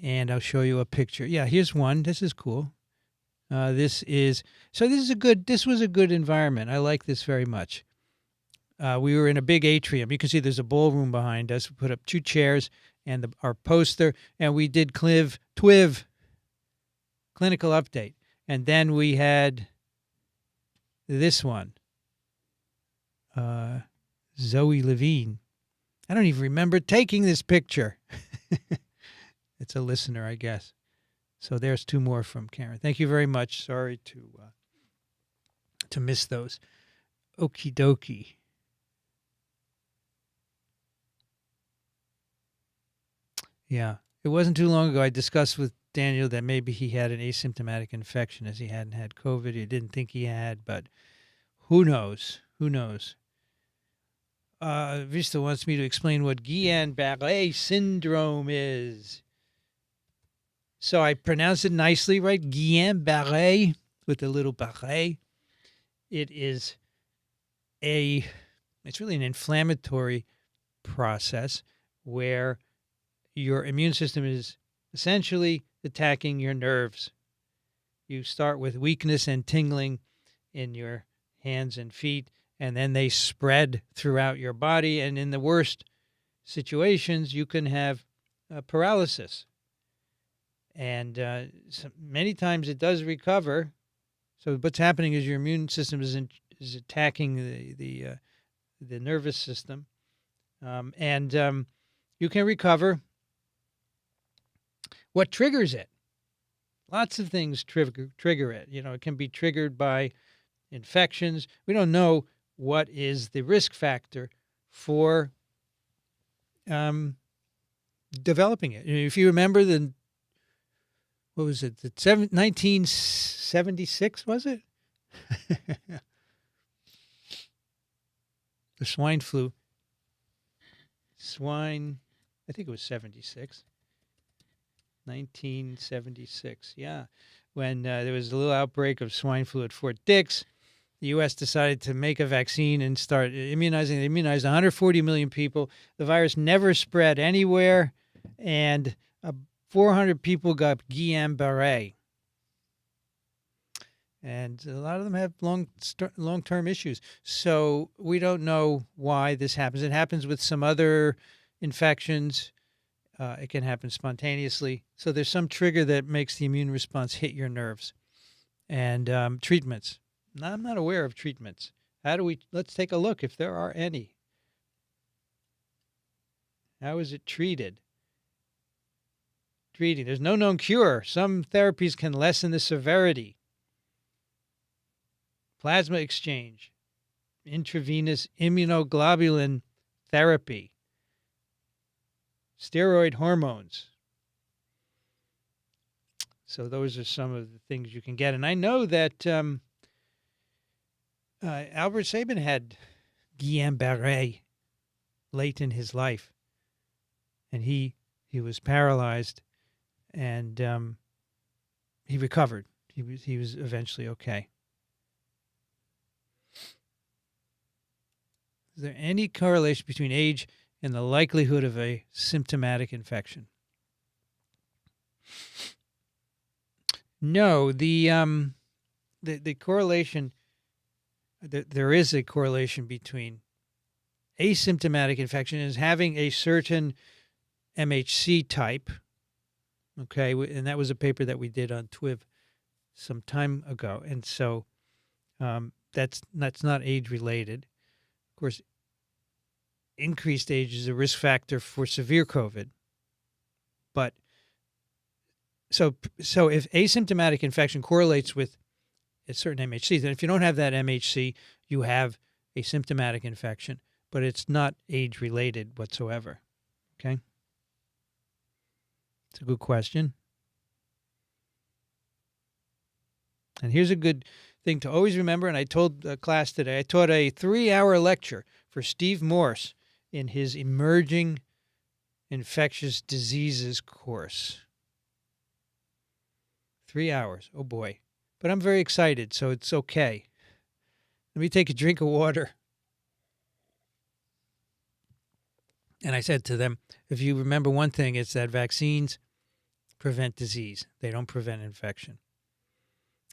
and I'll show you a picture. Yeah, here's one. This is cool. This was a good environment. I like this very much. We were in a big atrium. You can see there's a ballroom behind us. We put up 2 chairs and our poster, and we did TWIV, clinical update. And then we had this one, Zoe Levine. I don't even remember taking this picture. It's a listener, I guess. So there's 2 more from Karen. Thank you very much. Sorry to miss those. Okie dokie. Yeah. It wasn't too long ago I discussed with Daniel that maybe he had an asymptomatic infection as he hadn't had COVID. He didn't think he had, but who knows? Who knows? Vista wants me to explain what Guillain-Barré syndrome is. So I pronounced it nicely, right? Guillain-Barré with a little barré. It's really an inflammatory process where your immune system is essentially attacking your nerves. You start with weakness and tingling in your hands and feet, and then they spread throughout your body. And in the worst situations, you can have paralysis. And many times it does recover. So what's happening is your immune system is attacking the nervous system, and you can recover. What triggers it? Lots of things trigger it. You know, it can be triggered by infections. We don't know what is the risk factor for developing it. If you remember what was it? 1976, was it? The swine flu. I think it was 76. 1976, yeah. When there was a little outbreak of swine flu at Fort Dix, the U.S. decided to make a vaccine and start immunizing. They immunized 140 million people. The virus never spread anywhere, and 400 people got Guillain-Barré. And a lot of them have long-term issues. So we don't know why this happens. It happens with some other infections. It can happen spontaneously. So there's some trigger that makes the immune response hit your nerves. And treatments. Now, I'm not aware of treatments. Let's take a look if there are any. How is it treated? There's no known cure. Some therapies can lessen the severity. Plasma exchange, intravenous immunoglobulin therapy. steroid hormones. So those are some of the things you can get. And I know that Albert Sabin had Guillain-Barré late in his life, and he was paralyzed, and he recovered. He was eventually okay. Is there any correlation between age and the likelihood of a symptomatic infection? No, the correlation. There is a correlation between asymptomatic infection and having a certain MHC type. Okay, and that was a paper that we did on TWIV some time ago, and so that's not age related. Of course, increased age is a risk factor for severe COVID, but so if asymptomatic infection correlates with a certain MHC, then if you don't have that MHC, you have a symptomatic infection, but it's not age related whatsoever. Okay, it's a good question. And here's a good thing to always remember, and I told the class today, I taught a 3-hour lecture for Steve Morse in his Emerging Infectious Diseases course. 3 hours, oh boy. But I'm very excited, so it's okay. Let me take a drink of water. And I said to them, if you remember one thing, it's that vaccines prevent disease. They don't prevent infection.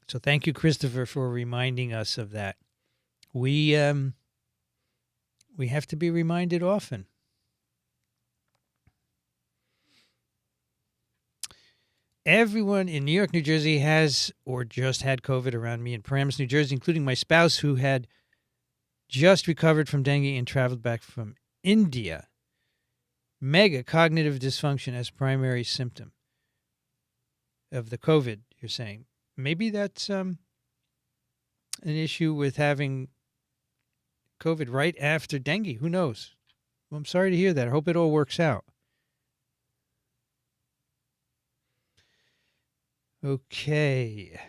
So thank you, Christopher, for reminding us of that. We have to be reminded often. Everyone in New York, New Jersey has or just had COVID around me in Paramus, New Jersey, including my spouse who had just recovered from dengue and traveled back from India. Mega cognitive dysfunction as primary symptom of the COVID, you're saying. Maybe that's an issue with having COVID right after dengue. Who knows? Well, I'm sorry to hear that. I hope it all works out. Okay.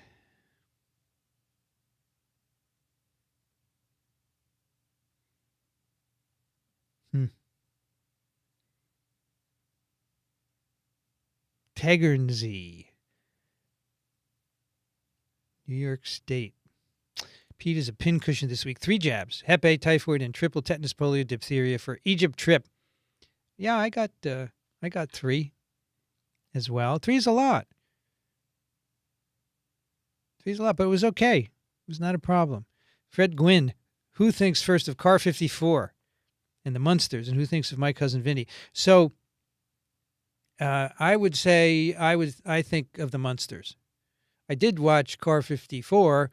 Tegernsee, New York State. Pete is a pincushion this week. 3 jabs: Hep A, typhoid, and triple tetanus, polio, diphtheria for Egypt trip. Yeah, I got 3 as well. 3 is a lot. 3 is a lot, but it was okay. It was not a problem. Fred Gwynn, who thinks first of Car 54 and the Munsters, and who thinks of My Cousin Vinny? So I would say I think of the Munsters. I did watch Car 54.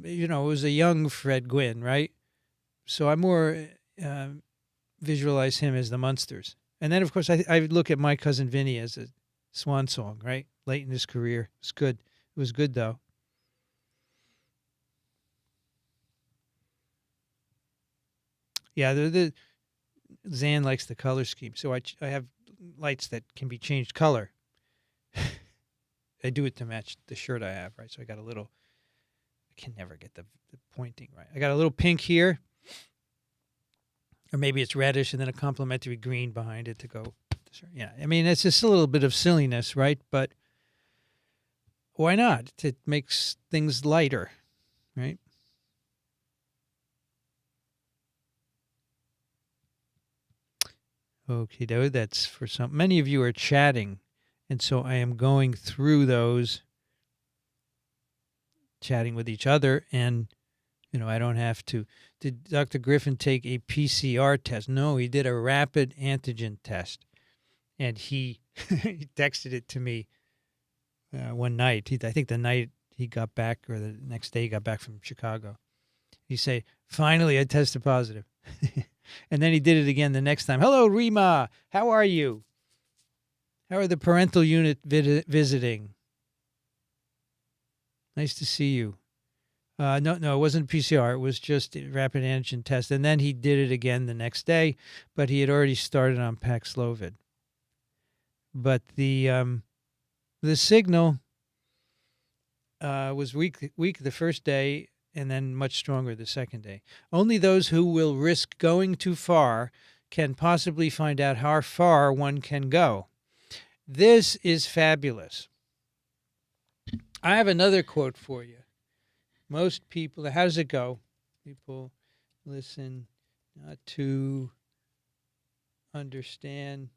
You know, it was a young Fred Gwynn, right? So I more visualize him as the Munsters. And then, of course, I look at My Cousin Vinny as a swan song, right? Late in his career. It's good. It was good, though. Yeah, Zan likes the color scheme. So I have lights that can be changed color. I do it to match the shirt I have, right? So I got a little, I can never get the pointing right. I got a little pink here, or maybe it's reddish and then a complementary green behind it to go. Yeah, I mean, it's just a little bit of silliness, right? But why not? It makes things lighter, right? Okay, though, that's for some. Many of you are chatting, and so I am going through those, chatting with each other, and, you know, I don't have to. Did Dr. Griffin take a PCR test? No, he did a rapid antigen test, and he texted it to me one night. I think the night he got back, or the next day he got back from Chicago. He said, finally, I tested positive. And then he did it again the next time. Hello, Rima. How are you? How are the parental unit visiting? Nice to see you. No, it wasn't PCR. It was just a rapid antigen test. And then he did it again the next day, but he had already started on Paxlovid. but the signal was weak the first day and then much stronger the second day. Only those who will risk going too far can possibly find out how far one can go. This is fabulous. I have another quote for you. Most people, how does it go? People listen not to understand,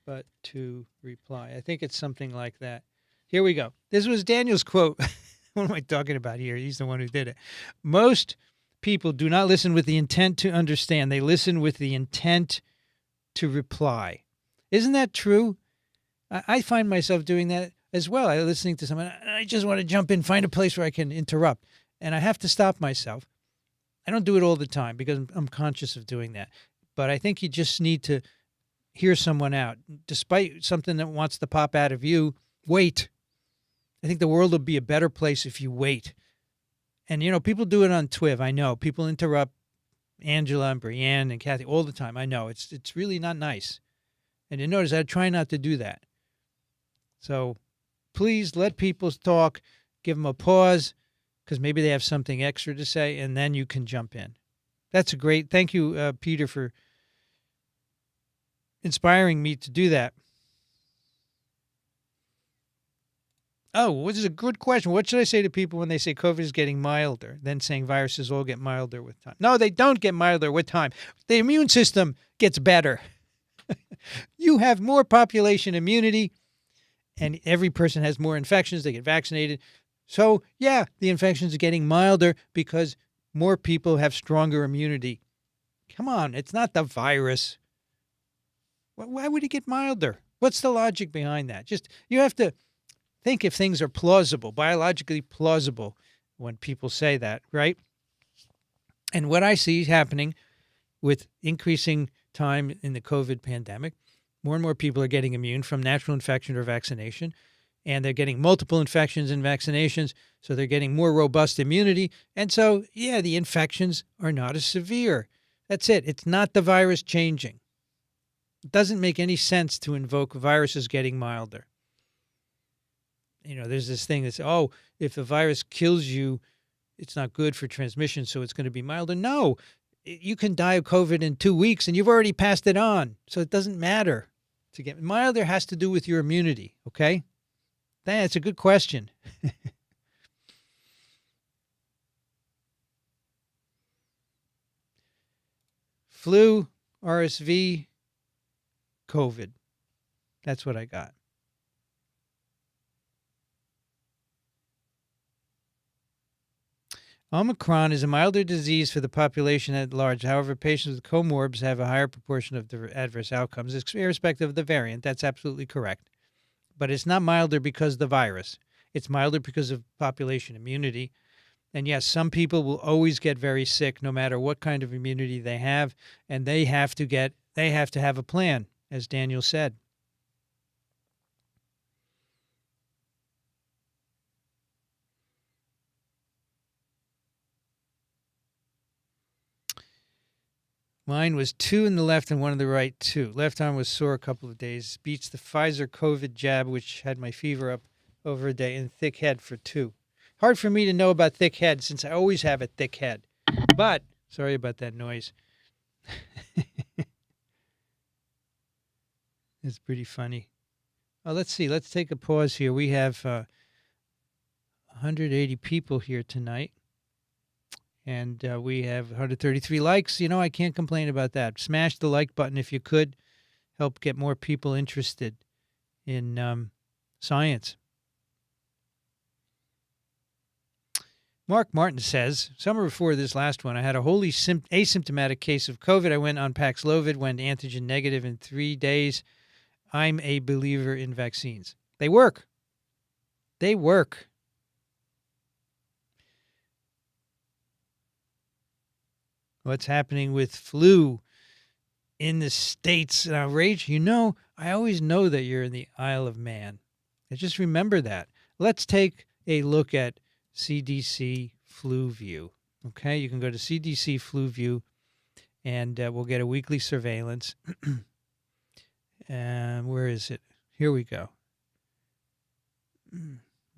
but to reply. I think it's something like that. Here we go. This was Daniel's quote. What am I talking about here? He's the one who did it. Most people do not listen with the intent to understand. They listen with the intent to reply. Isn't that true? I find myself doing that as well. I'm listening to someone. I just want to jump in, find a place where I can interrupt. And I have to stop myself. I don't do it all the time because I'm conscious of doing that. But I think you just need to hear someone out. Despite something that wants to pop out of you, wait. I think the world will be a better place if you wait. And, people do it on Twiv. I know. People interrupt Angela and Brianne and Kathy all the time. I know. It's really not nice. And you notice I try not to do that. So please let people talk. Give them a pause because maybe they have something extra to say, and then you can jump in. That's a great. Thank you, Peter, for inspiring me to do that. Oh, this is a good question. What should I say to people when they say COVID is getting milder, then saying viruses all get milder with time? No, they don't get milder with time. The immune system gets better. You have more population immunity, and every person has more infections. They get vaccinated. So, yeah, the infections are getting milder because more people have stronger immunity. Come on, it's not the virus. Why would it get milder? What's the logic behind that? You have to think if things are plausible, biologically plausible when people say that, right? And what I see happening with increasing time in the COVID pandemic, more and more people are getting immune from natural infection or vaccination, and they're getting multiple infections and vaccinations, so they're getting more robust immunity. And so, yeah, the infections are not as severe. That's it. It's not the virus changing. It doesn't make any sense to invoke viruses getting milder. There's this thing that's, if the virus kills you, it's not good for transmission, so it's going to be milder. No, you can die of COVID in 2 weeks, and you've already passed it on, so it doesn't matter. To get milder has to do with your immunity, okay? That's a good question. Flu, RSV, COVID. That's what I got. Omicron is a milder disease for the population at large. However, patients with comorbs have a higher proportion of the adverse outcomes, irrespective of the variant. That's absolutely correct. But it's not milder because of the virus. It's milder because of population immunity. And yes, some people will always get very sick no matter what kind of immunity they have, and they have to have a plan, as Daniel said. Mine was 2 in the left and 1 in the right, 2. Left arm was sore a couple of days. Beats the Pfizer COVID jab, which had my fever up over a day, and thick head for 2. Hard for me to know about thick head since I always have a thick head. But, sorry about that noise. It's pretty funny. Let's see. Let's take a pause here. We have 180 people here tonight. And we have 133 likes. I can't complain about that. Smash the like button if you could. Help get more people interested in science. Mark Martin says, summer before this last one, I had a wholly asymptomatic case of COVID. I went on Paxlovid, went antigen negative in 3 days. I'm a believer in vaccines. They work. They work. What's happening with flu in the States? Rach, I always know that you're in the Isle of Man. I just remember that. Let's take a look at CDC Flu View. Okay, you can go to CDC Flu View, and we'll get a weekly surveillance. Where is it? Here we go.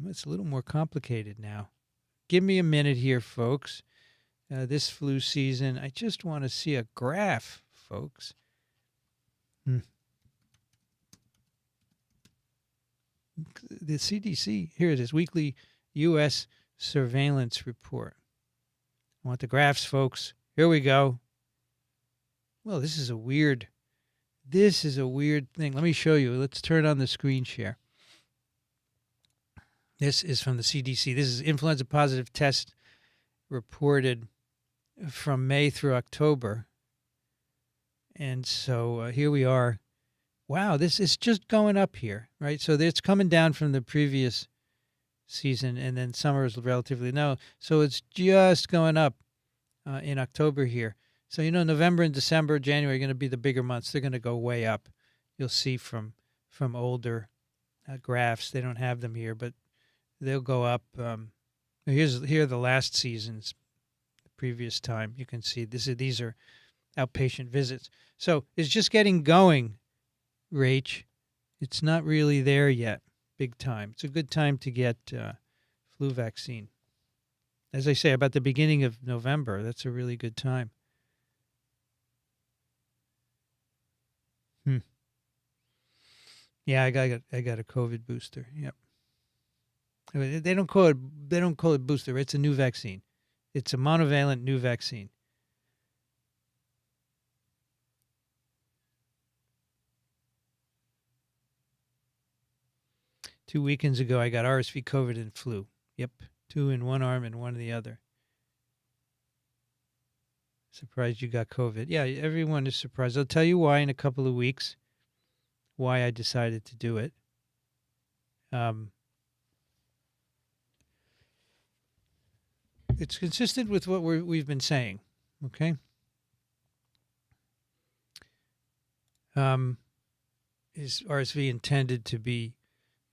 It's a little more complicated now. Give me a minute here, folks. This flu season, I just want to see a graph, folks. The CDC, here it is, weekly U.S. surveillance report. I want the graphs, folks. Here we go. Well, this is a weird thing. Let me show you. Let's turn on the screen share. This is from the CDC. This is influenza positive test reported from May through October. And so here we are. Wow, this is just going up here, right? So it's coming down from the previous season, and then summer is relatively low. So it's just going up in October here. So, November and December, January are going to be the bigger months. They're going to go way up. You'll see from older graphs. They don't have them here, but they'll go up. Here are the last seasons, the previous time. You can see these are outpatient visits. So it's just getting going, Rach. It's not really there yet, big time. It's a good time to get flu vaccine. As I say, about the beginning of November, that's a really good time. Yeah, I got a COVID booster. Yep. They don't call it booster. It's a new vaccine. It's a monovalent new vaccine. Two weekends ago, I got RSV, COVID, and flu. Yep, 2 in one arm and 1 in the other. Surprised you got COVID. Yeah, everyone is surprised. I'll tell you why in a couple of weeks, why I decided to do it. It's consistent with what we've been saying, okay? Is RSV intended to be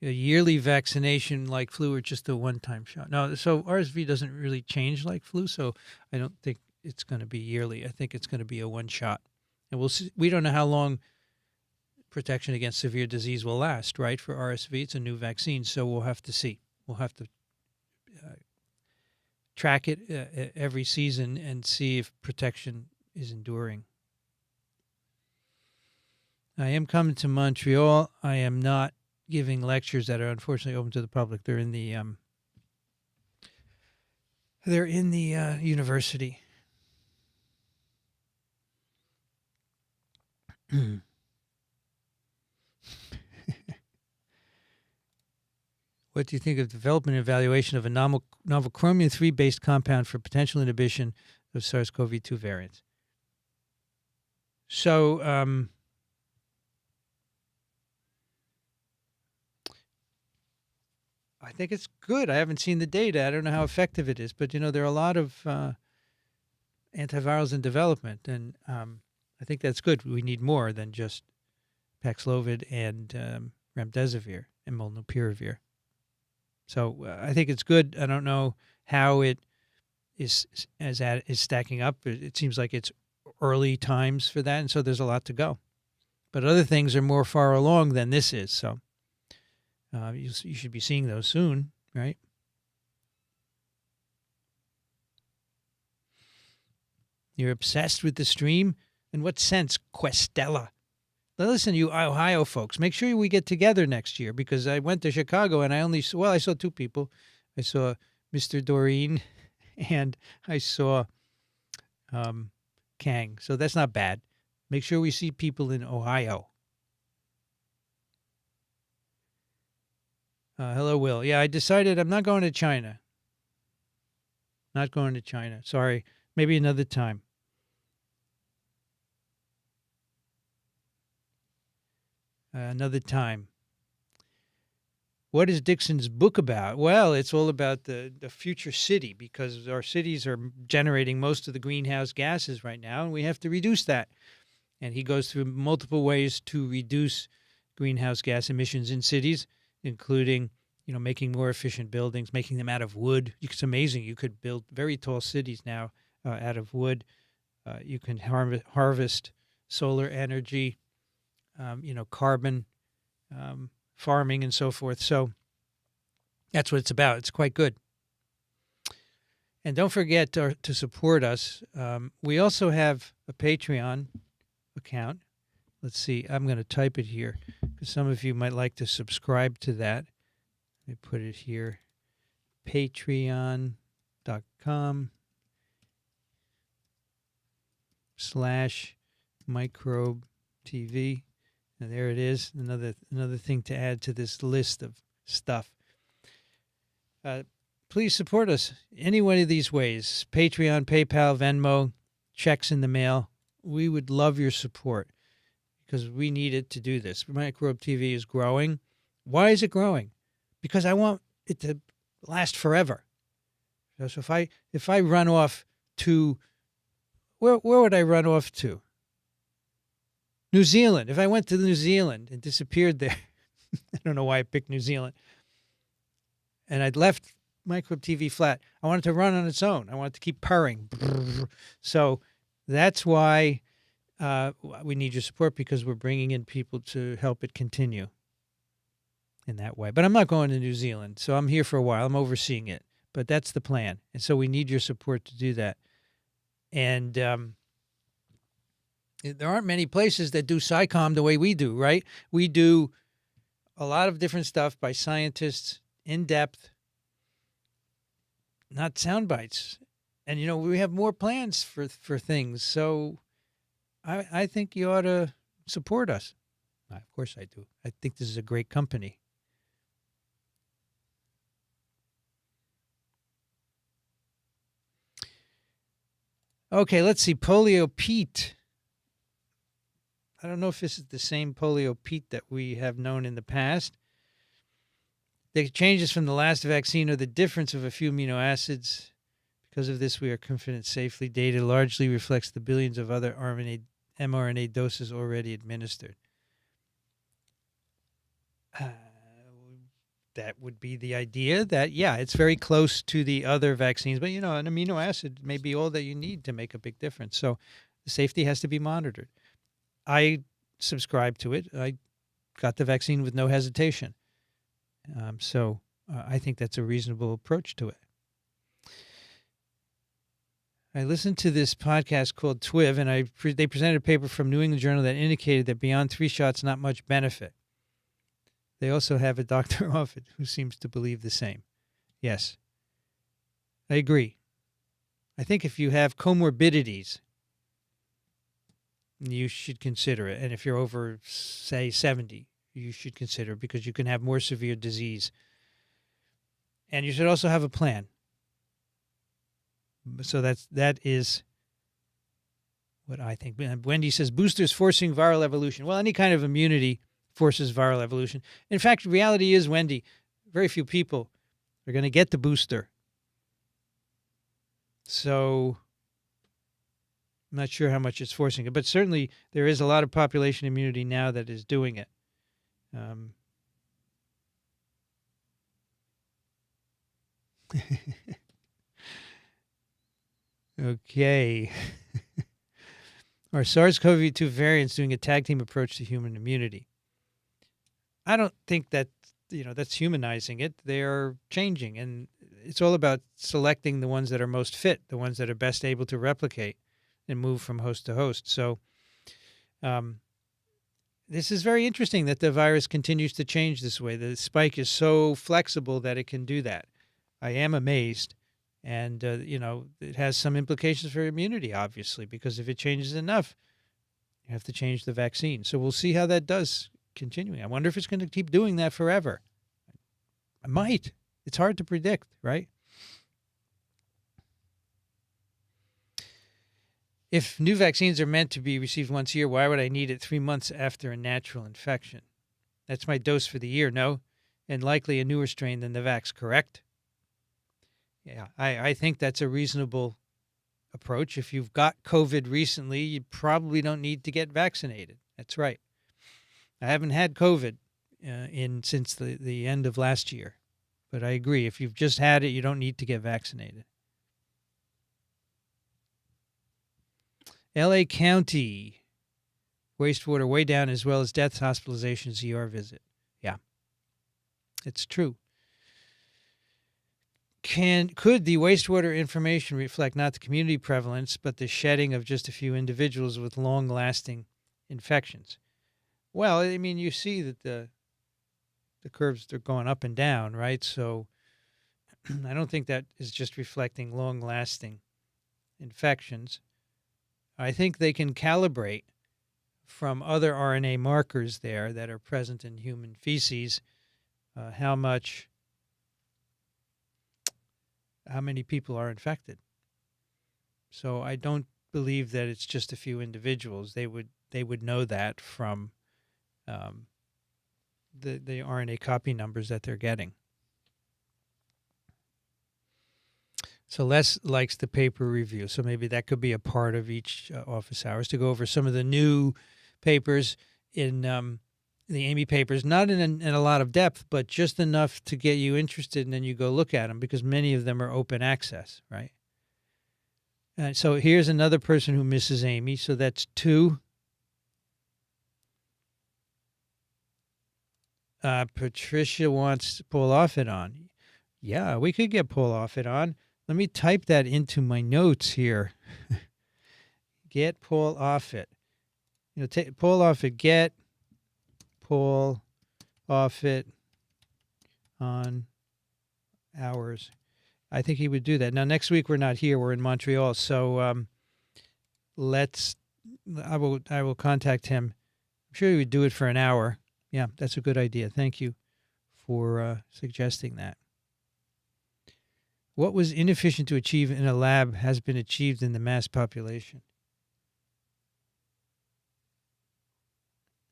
a yearly vaccination like flu, or just a one-time shot? No, so RSV doesn't really change like flu, so I don't think it's going to be yearly. I think it's going to be a one shot. And we'll see. We don't know how long protection against severe disease will last, right? For RSV, it's a new vaccine, so we'll have to see. We'll have to track it every season and see if protection is enduring. I am coming to Montreal. I am not giving lectures that are unfortunately open to the public. They're in the university. What do you think of development and evaluation of a novel chromium-3 based compound for potential inhibition of SARS-CoV-2 variants? So, I think it's good. I haven't seen the data. I don't know how effective it is, but there are a lot of antivirals in development, and I think that's good. We need more than just Paxlovid and remdesivir and molnupiravir. So I think it's good. I don't know how it is stacking up. It seems like it's early times for that, and so there's a lot to go. But other things are more far along than this is. So you should be seeing those soon, right? You're obsessed with the stream? In what sense, Questella? Now listen, you Ohio folks, make sure we get together next year, because I went to Chicago and I saw two people. I saw Mr. Doreen and I saw Kang. So that's not bad. Make sure we see people in Ohio. Hello, Will. Yeah, I decided I'm not going to China. Not going to China. Sorry. Maybe another time. Another time. What is Dixon's book about? Well, it's all about the future city, because our cities are generating most of the greenhouse gases right now, and we have to reduce that. And he goes through multiple ways to reduce greenhouse gas emissions in cities, including, making more efficient buildings, making them out of wood. It's amazing. You could build very tall cities now out of wood. You can harvest solar energy. Carbon farming and so forth. So that's what it's about. It's quite good. And don't forget to support us. We also have a Patreon account. Let's see. I'm going to type it here because some of you might like to subscribe to that. Let me put it here. Patreon.com/microbe TV. And there it is. Another thing to add to this list of stuff. Please support us any one of these ways. Patreon, PayPal, Venmo, checks in the mail. We would love your support because we need it to do this. Microbe TV is growing. Why is it growing? Because I want it to last forever. So if I run off to, where would I run off to? New Zealand. If I went to New Zealand and disappeared there, I don't know why I picked New Zealand, and I'd left Microbe TV flat, I want it to run on its own. I want it to keep purring. So that's why we need your support, because we're bringing in people to help it continue in that way. But I'm not going to New Zealand, so I'm here for a while. I'm overseeing it. But that's the plan. And so we need your support to do that. And there aren't many places that do SciComm the way we do, right? We do a lot of different stuff by scientists, in depth, not sound bites. And, we have more plans for things. So I think you ought to support us. Of course I do. I think this is a great company. Okay, let's see. Polio Pete. I don't know if this is the same Polio Pete that we have known in the past. The changes from the last vaccine are the difference of a few amino acids. Because of this, we are confident safely. Data largely reflects the billions of other mRNA doses already administered. That would be the idea that, it's very close to the other vaccines. But, an amino acid may be all that you need to make a big difference. So the safety has to be monitored. I subscribe to it. I got the vaccine with no hesitation. So I think that's a reasonable approach to it. I listened to this podcast called TWIV, and they presented a paper from New England Journal that indicated that beyond 3 shots, not much benefit. They also have a Dr. Offit who seems to believe the same. Yes, I agree. I think if you have comorbidities, you should consider it. And if you're over, say, 70, you should consider it because you can have more severe disease. And you should also have a plan. So that is what I think. Wendy says, boosters forcing viral evolution. Well, any kind of immunity forces viral evolution. In fact, reality is, Wendy, very few people are going to get the booster. So I'm not sure how much it's forcing it, but certainly there is a lot of population immunity now that is doing it. Okay. Are SARS-CoV-2 variants doing a tag team approach to human immunity? I don't think that, that's humanizing it. They're changing, and it's all about selecting the ones that are most fit, the ones that are best able to replicate and move from host to host. So this is very interesting that the virus continues to change this way. The spike is so flexible that it can do that. I am amazed. And, it has some implications for immunity, obviously, because if it changes enough, you have to change the vaccine. So we'll see how that does continuing. I wonder if it's going to keep doing that forever. It might. It's hard to predict, right? If new vaccines are meant to be received once a year, why would I need it 3 months after a natural infection? That's my dose for the year, no? And likely a newer strain than the vax, correct? Yeah, I think that's a reasonable approach. If you've got COVID recently, you probably don't need to get vaccinated. That's right. I haven't had COVID since the end of last year. But I agree. If you've just had it, you don't need to get vaccinated. L.A. County, wastewater way down, as well as deaths, hospitalizations, ER visit. Yeah, It's true. Could the wastewater information reflect not the community prevalence, but the shedding of just a few individuals with long-lasting infections? Well, I mean, you see that the curves, they're going up and down, right? So I don't think that is just reflecting long-lasting infections. I think they can calibrate from other RNA markers there that are present in human feces how many people are infected. So I don't believe that it's just a few individuals. They would know that from the RNA copy numbers that they're getting. So Les likes the paper review. So maybe that could be a part of each office hours to go over some of the new papers in the Amy papers, not in a lot of depth, but just enough to get you interested, and then you go look at them because many of them are open access, right? So here's another person who misses Amy. So that's 2. Patricia wants Paul Offit on. Yeah, we could get Paul Offit on. Let me type that into my notes here. Get Paul Offit. Paul Offit, get Paul Offit on hours. I think he would do that. Now, next week we're not here. We're in Montreal. So I will contact him. I'm sure he would do it for an hour. Yeah, that's a good idea. Thank you for suggesting that. What was inefficient to achieve in a lab has been achieved in the mass population.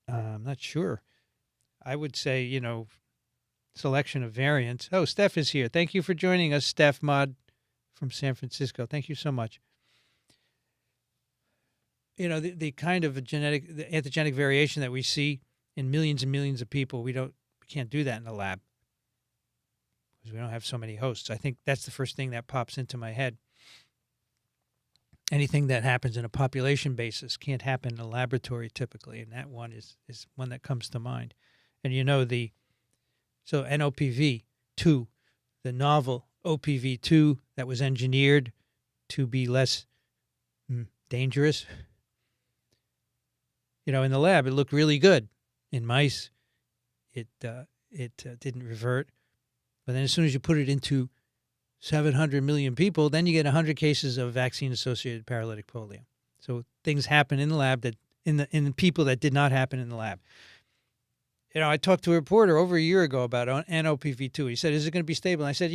I'm not sure. I would say, selection of variants. Oh, Steph is here. Thank you for joining us, Steph Mod from San Francisco. Thank you so much. The kind of the antigenic variation that we see in millions and millions of people, we can't do that in the lab because we don't have so many hosts. I think that's the first thing that pops into my head. Anything that happens in a population basis can't happen in a laboratory typically, and that one is one that comes to mind. And so NOPV2, the novel OPV2 that was engineered to be less dangerous. In the lab, it looked really good. In mice, it didn't revert. But then as soon as you put it into 700 million people, then you get 100 cases of vaccine-associated paralytic polio. So things happen in the lab that in people that did not happen in the lab. I talked to a reporter over a year ago about NOPV2. He said, "Is it going to be stable?" And I said,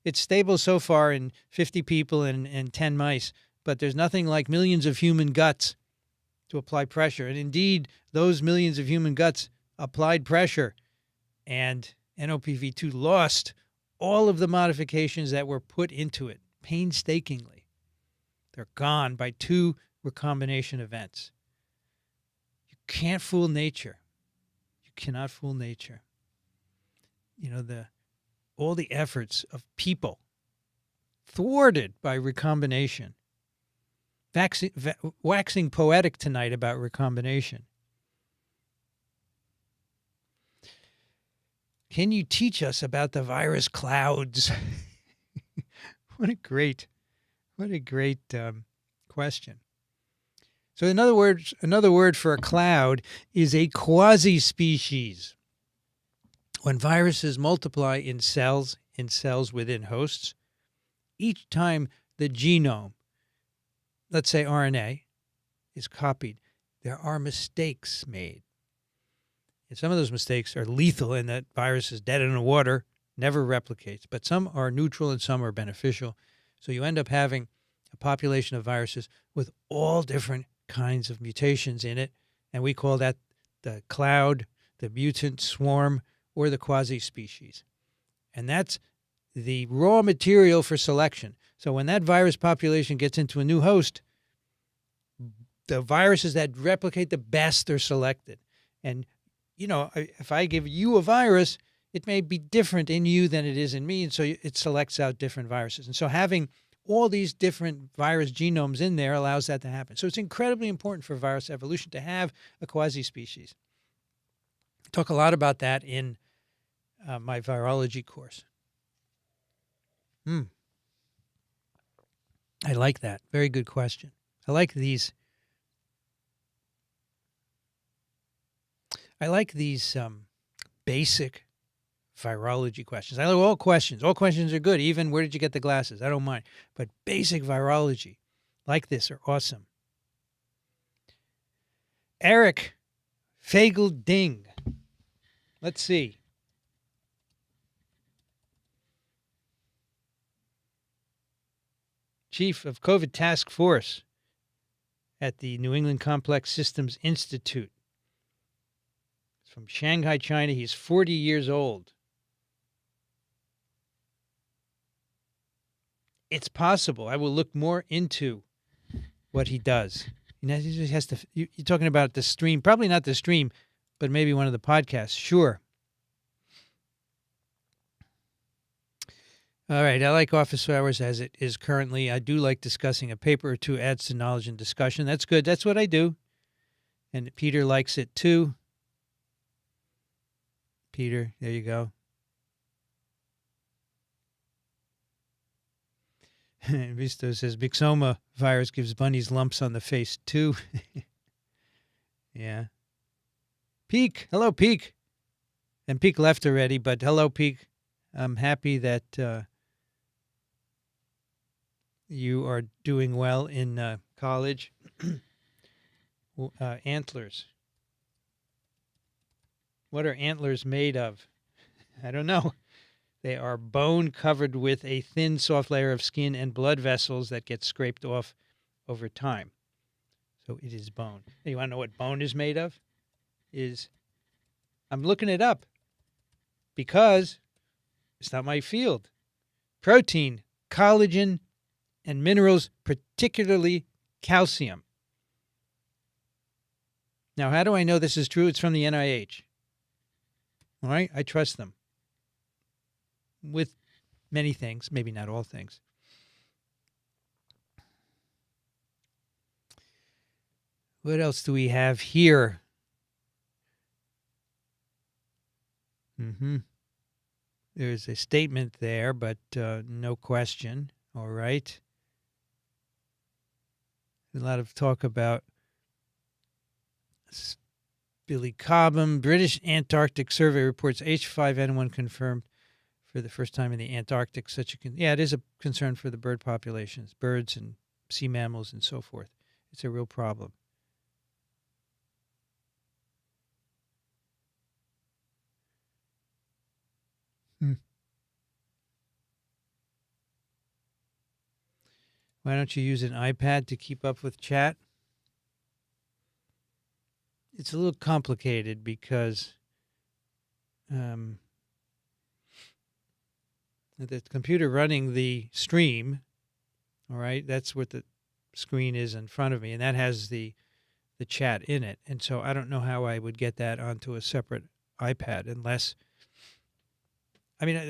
it's stable so far in 50 people and 10 mice, but there's nothing like millions of human guts to apply pressure. And indeed, those millions of human guts applied pressure, and NOPV2 lost all of the modifications that were put into it painstakingly. They're gone by 2 recombination events. You can't fool nature. You cannot fool nature. All the efforts of people thwarted by recombination. Waxing poetic tonight about recombination. Can you teach us about the virus clouds? What a great question. So another word for a cloud is a quasi-species. When viruses multiply in cells within hosts, each time the genome, let's say RNA, is copied, there are mistakes made. And some of those mistakes are lethal in that virus is dead in the water, never replicates. But some are neutral and some are beneficial. So you end up having a population of viruses with all different kinds of mutations in it. And we call that the cloud, the mutant swarm, or the quasi-species. And that's the raw material for selection. So when that virus population gets into a new host, the viruses that replicate the best are selected. And if I give you a virus, it may be different in you than it is in me, and so it selects out different viruses. And so having all these different virus genomes in there allows that to happen. So it's incredibly important for virus evolution to have a quasi-species. Talk a lot about that in my virology course. I like that. Very good question. I like these. Basic virology questions. I like all questions. All questions are good. Even where did you get the glasses? I don't mind. But basic virology like this are awesome. Eric Fagel-Ding. Let's see. Chief of COVID Task Force at the New England Complex Systems Institute. From Shanghai, China. He's 40 years old. It's possible. I will look more into what he does. He just has to. You're talking about the stream, probably not the stream, but maybe one of the podcasts. Sure. All right. I like office hours as it is currently. I do like discussing a paper or two, adds to knowledge and discussion. That's good. That's what I do. And Peter likes it too. Peter, there you go. Visto says, Myxoma virus gives bunnies lumps on the face too. Yeah. Peak. Hello, Peak. And Peak left already, but hello, Peak. I'm happy that you are doing well in college. Antlers. What are antlers made of? I don't know. They are bone covered with a thin, soft layer of skin and blood vessels that get scraped off over time. So it is bone. You want to know what bone is made of? I'm looking it up because it's not my field. Protein, collagen, and minerals, particularly calcium. Now, how do I know this is true? It's from the NIH. All right, I trust them with many things, maybe not all things. What else do we have here? There's a statement there, but no question. All right. A lot of talk about Billy Cobham. British Antarctic Survey reports H5N1 confirmed for the first time in the Antarctic. It is a concern for the bird populations, birds and sea mammals and so forth. It's a real problem. Why don't you use an iPad to keep up with chat? It's a little complicated because the computer running the stream, all right, that's what the screen is in front of me, and that has the chat in it. And so I don't know how I would get that onto a separate iPad unless,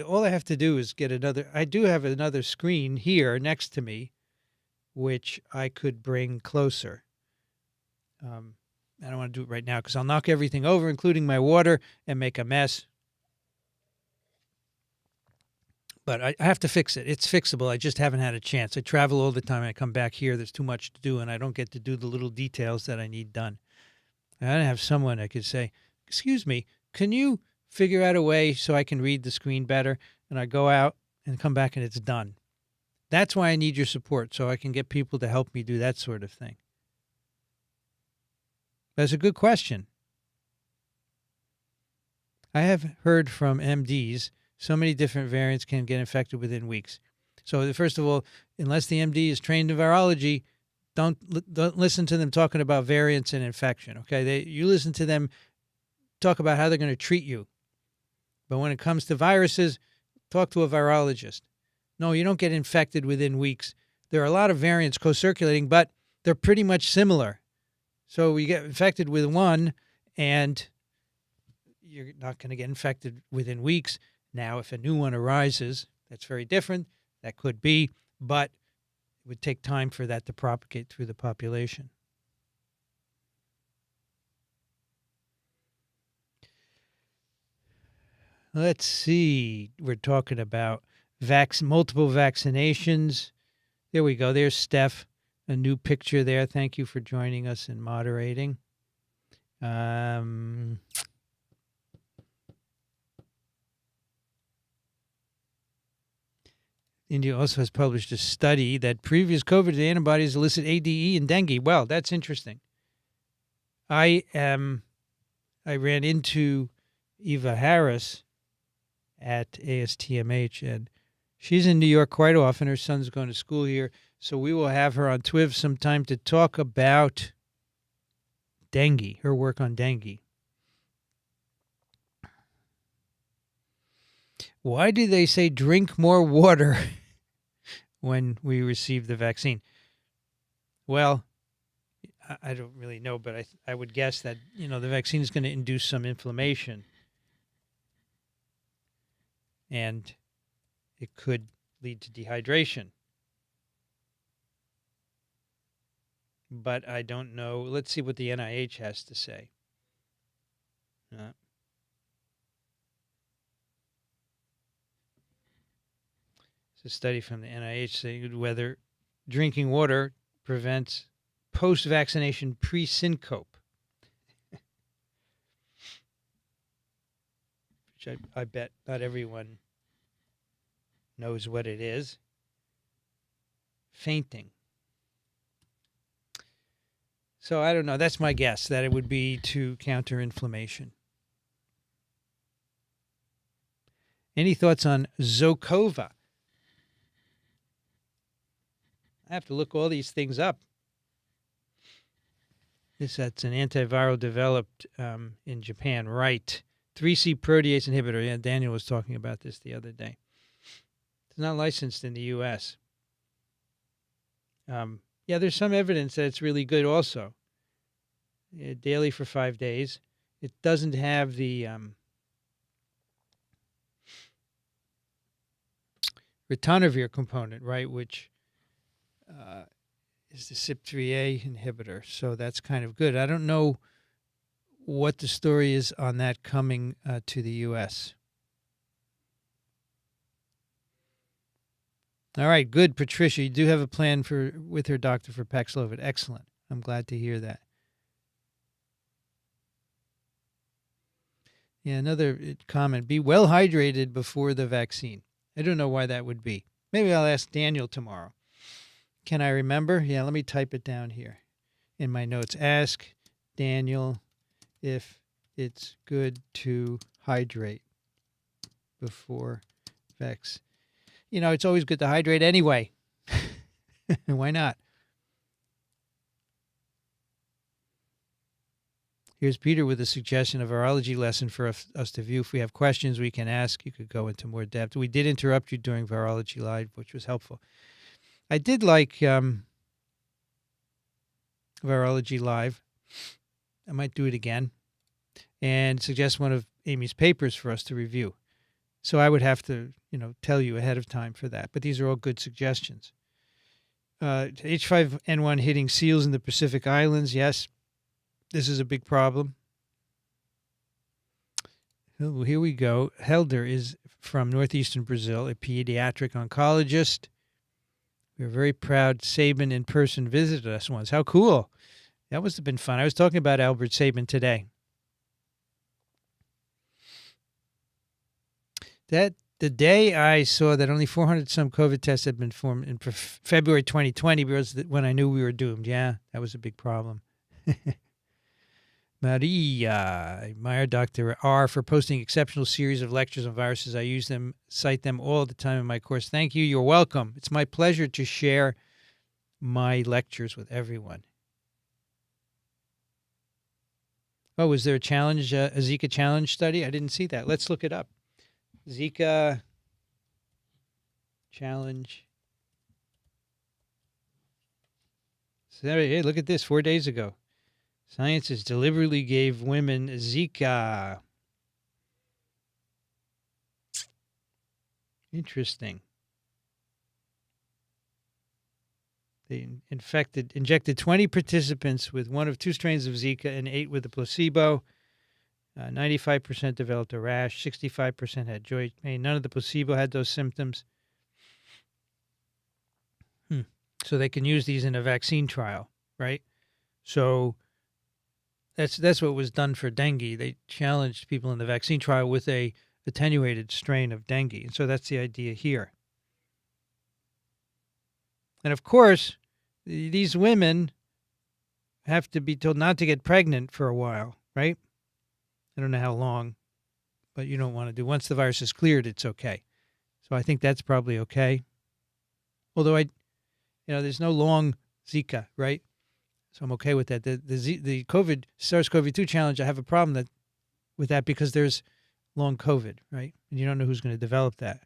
all I have to do is I do have another screen here next to me, which I could bring closer. I don't want to do it right now because I'll knock everything over, including my water, and make a mess. But I have to fix it. It's fixable. I just haven't had a chance. I travel all the time. I come back here. There's too much to do, and I don't get to do the little details that I need done. I don't have someone I could say, excuse me, can you figure out a way so I can read the screen better? And I go out and come back, and it's done. That's why I need your support, so I can get people to help me do that sort of thing. That's a good question. I have heard from MDs so many different variants can get infected within weeks. So first of all, unless the MD is trained in virology, don't listen to them talking about variants and infection. Okay, you listen to them talk about how they're going to treat you. But when it comes to viruses, talk to a virologist. No, you don't get infected within weeks. There are a lot of variants co-circulating, but they're pretty much similar. So you get infected with one, and you're not going to get infected within weeks. Now, if a new one arises, that's very different. That could be, but it would take time for that to propagate through the population. Let's see. We're talking about multiple vaccinations. There we go. There's Steph. A new picture there. Thank you for joining us and moderating. India also has published a study that previous COVID antibodies elicit ADE and dengue. Well, that's interesting. I ran into Eva Harris at ASTMH, and she's in New York quite often. Her son's going to school here, so we will have her on TWIV sometime to talk about dengue, her work on dengue. Why do they say drink more water when we receive the vaccine? Well, I don't really know, but I would guess that, the vaccine is going to induce some inflammation. And it could lead to dehydration. But I don't know. Let's see what the NIH has to say. It's a study from the NIH saying whether drinking water prevents post-vaccination pre-syncope. Which I bet not everyone knows what it is. Fainting. So I don't know. That's my guess, that it would be to counter inflammation. Any thoughts on Zocova? I have to look all these things up. That's an antiviral developed in Japan, right? 3C protease inhibitor. Yeah, Daniel was talking about this the other day. It's not licensed in the U.S. Yeah, there's some evidence that it's really good also. Daily for 5 days. It doesn't have the ritonavir component, right, which is the CYP3A inhibitor. So that's kind of good. I don't know what the story is on that coming to the U.S. All right, good, Patricia. You do have a plan with her doctor for Paxlovid. Excellent. I'm glad to hear that. Yeah, another comment. Be well hydrated before the vaccine. I don't know why that would be. Maybe I'll ask Daniel tomorrow. Can I remember? Yeah, let me type it down here in my notes. Ask Daniel if it's good to hydrate before vaccine. It's always good to hydrate anyway. Why not? Here's Peter with a suggestion of a virology lesson for us to view. If we have questions we can ask, you could go into more depth. We did interrupt you during Virology Live, which was helpful. I did like Virology Live. I might do it again and suggest one of Amy's papers for us to review. So I would have to, tell you ahead of time for that. But these are all good suggestions. H5N1 hitting seals in the Pacific Islands. Yes, this is a big problem. Oh, here we go. Helder is from northeastern Brazil, a pediatric oncologist. We're very proud Sabin in person visited us once. How cool. That must have been fun. I was talking about Albert Sabin today. The day I saw that only 400 some COVID tests had been performed in February 2020 was when I knew we were doomed. Yeah, that was a big problem. Maria, I admire Dr. R for posting exceptional series of lectures on viruses. I cite them all the time in my course. Thank you. You're welcome. It's my pleasure to share my lectures with everyone. Oh, was there a challenge, a Zika challenge study? I didn't see that. Let's look it up. Zika challenge. So, hey, look at this, 4 days ago. Scientists deliberately gave women Zika. Interesting. They injected 20 participants with one of two strains of Zika and 8 with a placebo. 95% developed a rash. 65% had joint pain. None of the placebo had those symptoms. So they can use these in a vaccine trial, right? So that's what was done for dengue. They challenged people in the vaccine trial with a attenuated strain of dengue. And so that's the idea here. And of course, these women have to be told not to get pregnant for a while, right? I don't know how long, but you don't want to do. Once the virus is cleared, it's okay. So I think that's probably okay. Although there's no long Zika, right? So I'm okay with that. The COVID SARS-CoV-2 challenge, I have a problem with that because there's long COVID, right? And you don't know who's going to develop that.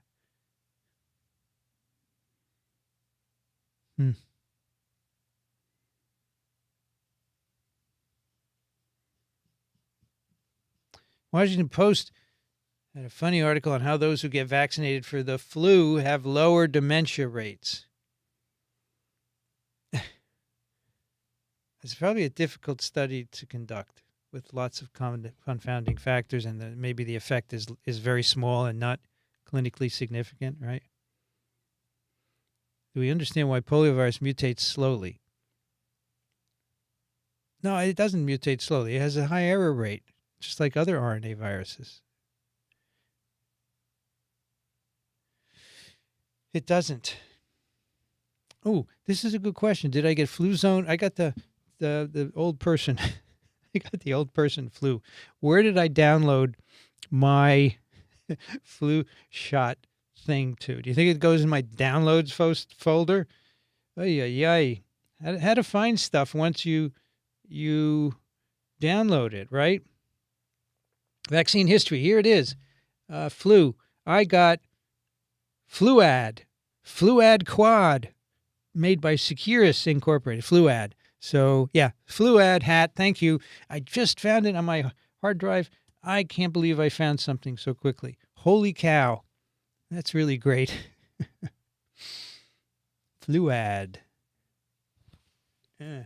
Washington Post had a funny article on how those who get vaccinated for the flu have lower dementia rates. It's probably a difficult study to conduct with lots of confounding factors, and maybe the effect is very small and not clinically significant, right? Do we understand why poliovirus mutates slowly? No, it doesn't mutate slowly. It has a high error rate, just like other RNA viruses. It doesn't. Oh, this is a good question. Did I get flu zone? I got the old person. I got the old person flu. Where did I download my flu shot thing to? Do you think it goes in my downloads folder? Ay. How to find stuff once you download it, right? Vaccine history. Here it is. Flu. I got Fluad Quad, made by Securus Incorporated. Fluad. So, yeah, Fluad hat. Thank you. I just found it on my hard drive. I can't believe I found something so quickly. Holy cow. That's really great. Fluad. Yeah.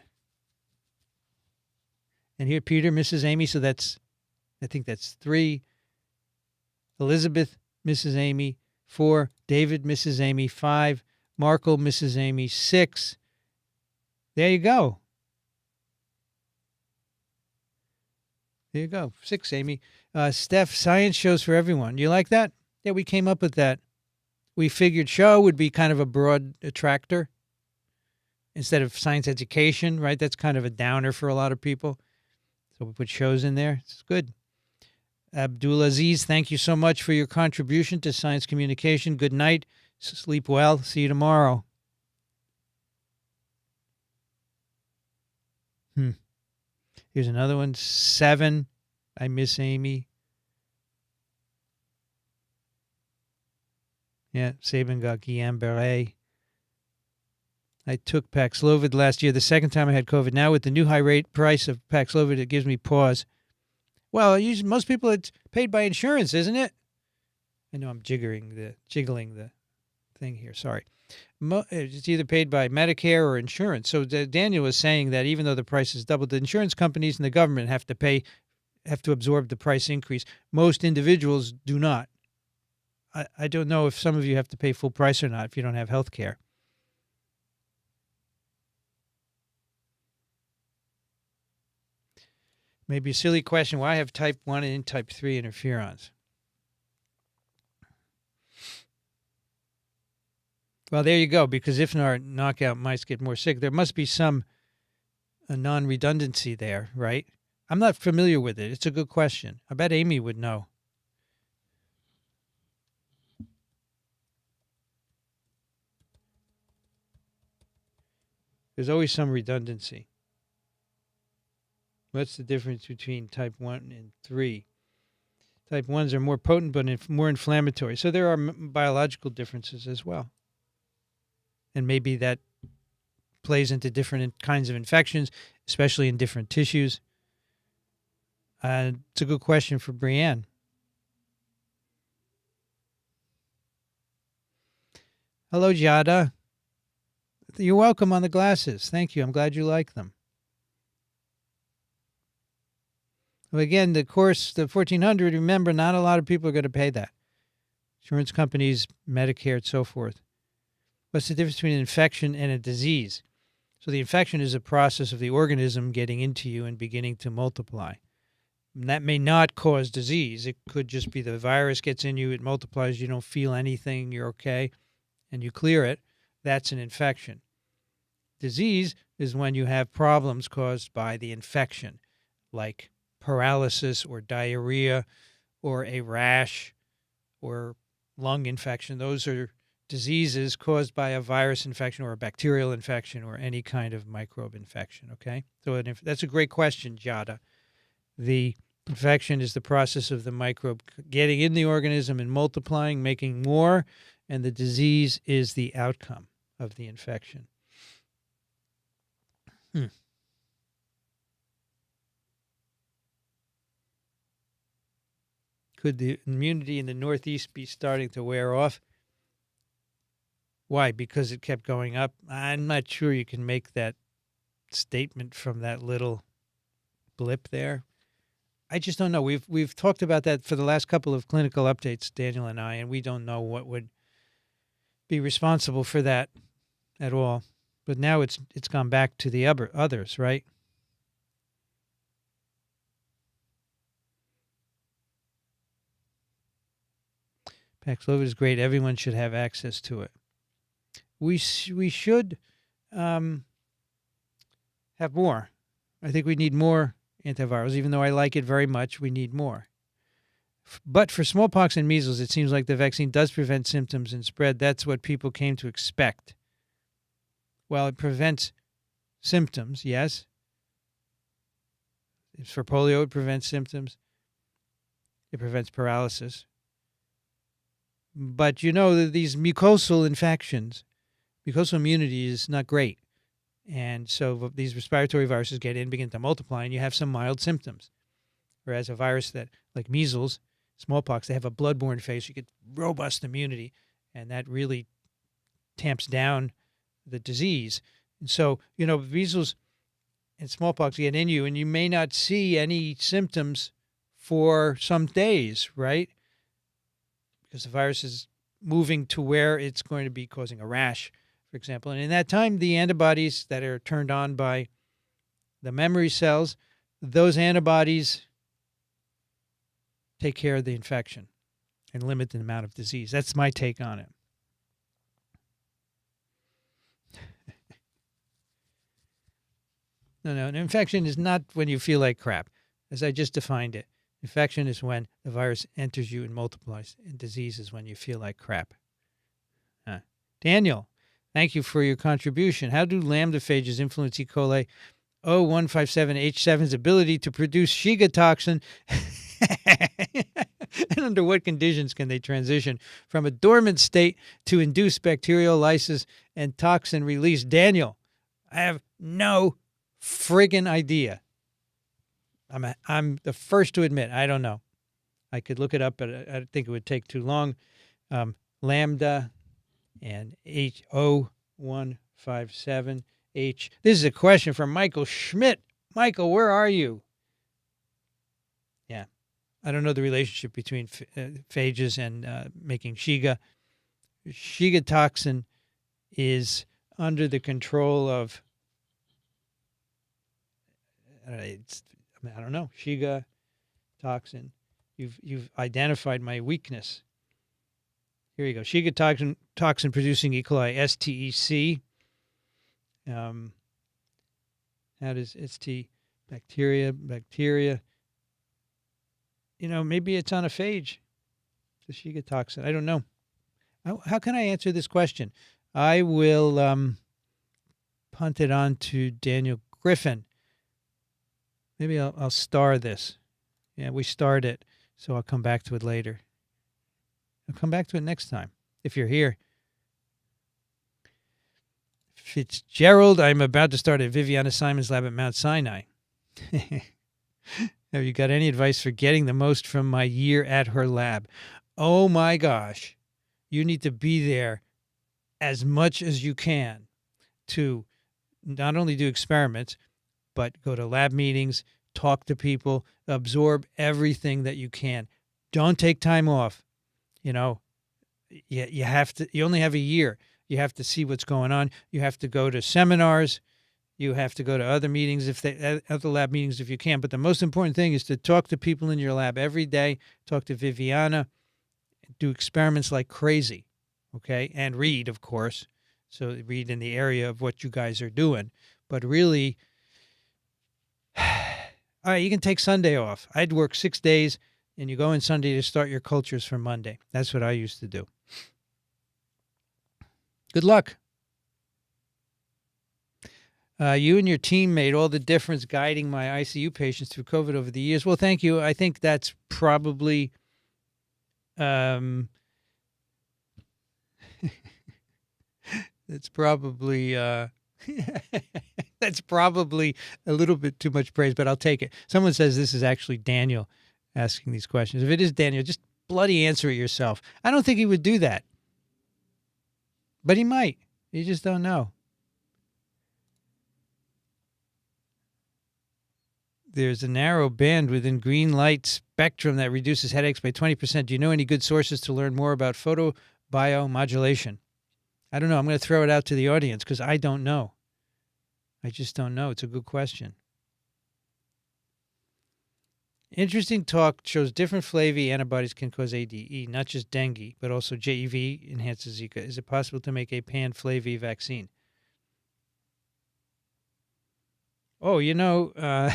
And here, Peter, Mrs. Amy. So I think that's 3. Elizabeth, Mrs. Amy. 4. David, Mrs. Amy. 5. Markle, Mrs. Amy. 6. There you go. 6, Amy. Steph, science shows for everyone. You like that? Yeah, we came up with that. We figured show would be kind of a broad attractor instead of science education, right? That's kind of a downer for a lot of people. So we put shows in there. It's good. Abdulaziz, thank you so much for your contribution to science communication. Good night. Sleep well. See you tomorrow. Here's another one. 7. I miss Amy. Yeah, Saban got Guillain-Barré. I took Paxlovid last year, the second time I had COVID. Now with the new high rate price of Paxlovid, it gives me pause. Well, most people, it's paid by insurance, isn't it? I know I'm jiggling the thing here. Sorry. It's either paid by Medicare or insurance. So Daniel was saying that even though the price has doubled, the insurance companies and the government have to absorb the price increase. Most individuals do not. I don't know if some of you have to pay full price or not if you don't have health care. Maybe a silly question. Why have type 1 and type 3 interferons? Well, there you go. Because if our knockout mice get more sick, there must be some non-redundancy there, right? I'm not familiar with it. It's a good question. I bet Amy would know. There's always some redundancy. What's the difference between type 1 and 3? Type 1s are more potent but more inflammatory. So there are biological differences as well. And maybe that plays into different kinds of infections, especially in different tissues. It's a good question for Brianne. Hello, Jada. You're welcome on the glasses. Thank you. I'm glad you like them. Again, the course, the 1,400, remember, not a lot of people are going to pay that. Insurance companies, Medicare, and so forth. What's the difference between an infection and a disease? So the infection is a process of the organism getting into you and beginning to multiply. And that may not cause disease. It could just be the virus gets in you, it multiplies, you don't feel anything, you're okay, and you clear it. That's an infection. Disease is when you have problems caused by the infection, like paralysis or diarrhea or a rash or lung infection. Those are diseases caused by a virus infection or a bacterial infection or any kind of microbe infection, okay? So that's a great question, Jada. The infection is the process of the microbe getting in the organism and multiplying, making more, and the disease is the outcome of the infection. Could the immunity in the Northeast be starting to wear off? Why? Because it kept going up? I'm not sure you can make that statement from that little blip there. I just don't know. We've talked about that for the last couple of clinical updates, Daniel and I, and we don't know what would be responsible for that at all. But now it's gone back to the others, right? Paxlovid is great. Everyone should have access to it. We should have more. I think we need more antivirals. Even though I like it very much, we need more. But for smallpox and measles, it seems like the vaccine does prevent symptoms and spread. That's what people came to expect. Well, it prevents symptoms, yes. For polio, it prevents symptoms. It prevents paralysis. But you know, these mucosal infections, mucosal immunity is not great. And so these respiratory viruses get in, begin to multiply, and you have some mild symptoms. Whereas a virus that, like measles, smallpox, they have a bloodborne phase. You get robust immunity, and that really tamps down the disease. And so, you know, measles and smallpox get in you, and you may not see any symptoms for some days, right? Because the virus is moving to where it's going to be causing a rash, for example. And in that time, the antibodies that are turned on by the memory cells, those antibodies take care of the infection and limit the amount of disease. That's my take on it. No, an infection is not when you feel like crap, as I just defined it. Infection is when the virus enters you and multiplies, and disease is when you feel like crap. Daniel, thank you for your contribution. How do lambda-phages influence E. coli 0157H7's ability to produce Shiga toxin? And under what conditions can they transition from a dormant state to induce bacterial lysis and toxin release? Daniel, I have no friggin' idea. I'm the first to admit, I don't know. I could look it up, but I think it would take too long. Lambda and H0157H. This is a question from Michael Schmidt. Michael, where are you? Yeah. I don't know the relationship between phages and making Shiga. Shiga toxin is under the control of, I don't know, Shiga toxin. You've identified my weakness. Here you go. Shiga toxin producing E. coli, STEC. How does ST bacteria? You know, maybe it's on a phage. The Shiga toxin. I don't know. How can I answer this question? I will punt it on to Daniel Griffin. Maybe I'll star this. Yeah, we starred it, so I'll come back to it later. I'll come back to it next time, if you're here. Fitzgerald, I'm about to start at Viviana Simon's lab at Mount Sinai. Have you got any advice for getting the most from my year at her lab? Oh my gosh. You need to be there as much as you can to not only do experiments, but go to lab meetings, talk to people, absorb everything that you can. Don't take time off. You know, you have to, you only have a year. You have to see what's going on. You have to go to seminars. You have to go to other meetings, other lab meetings if you can. But the most important thing is to talk to people in your lab every day. Talk to Viviana. Do experiments like crazy, okay? And read, of course. So read in the area of what you guys are doing. But really, all right, you can take Sunday off. I'd work 6 days, and you go in Sunday to start your cultures for Monday. That's what I used to do. Good luck. You and your team made all the difference guiding my ICU patients through COVID over the years. Well, thank you. I think that's probably that's probably that's probably a little bit too much praise, but I'll take it. Someone says this is actually Daniel asking these questions. If it is Daniel, just bloody answer it yourself. I don't think he would do that, but he might. You just don't know. There's a narrow band within green light spectrum that reduces headaches by 20%. Do you know any good sources to learn more about photobiomodulation? I don't know. I'm going to throw it out to the audience because I don't know. I just don't know. It's a good question. Interesting talk shows different flavy antibodies can cause ADE, not just dengue, but also JEV enhances Zika. Is it possible to make a pan-flavy vaccine? Oh, you know, I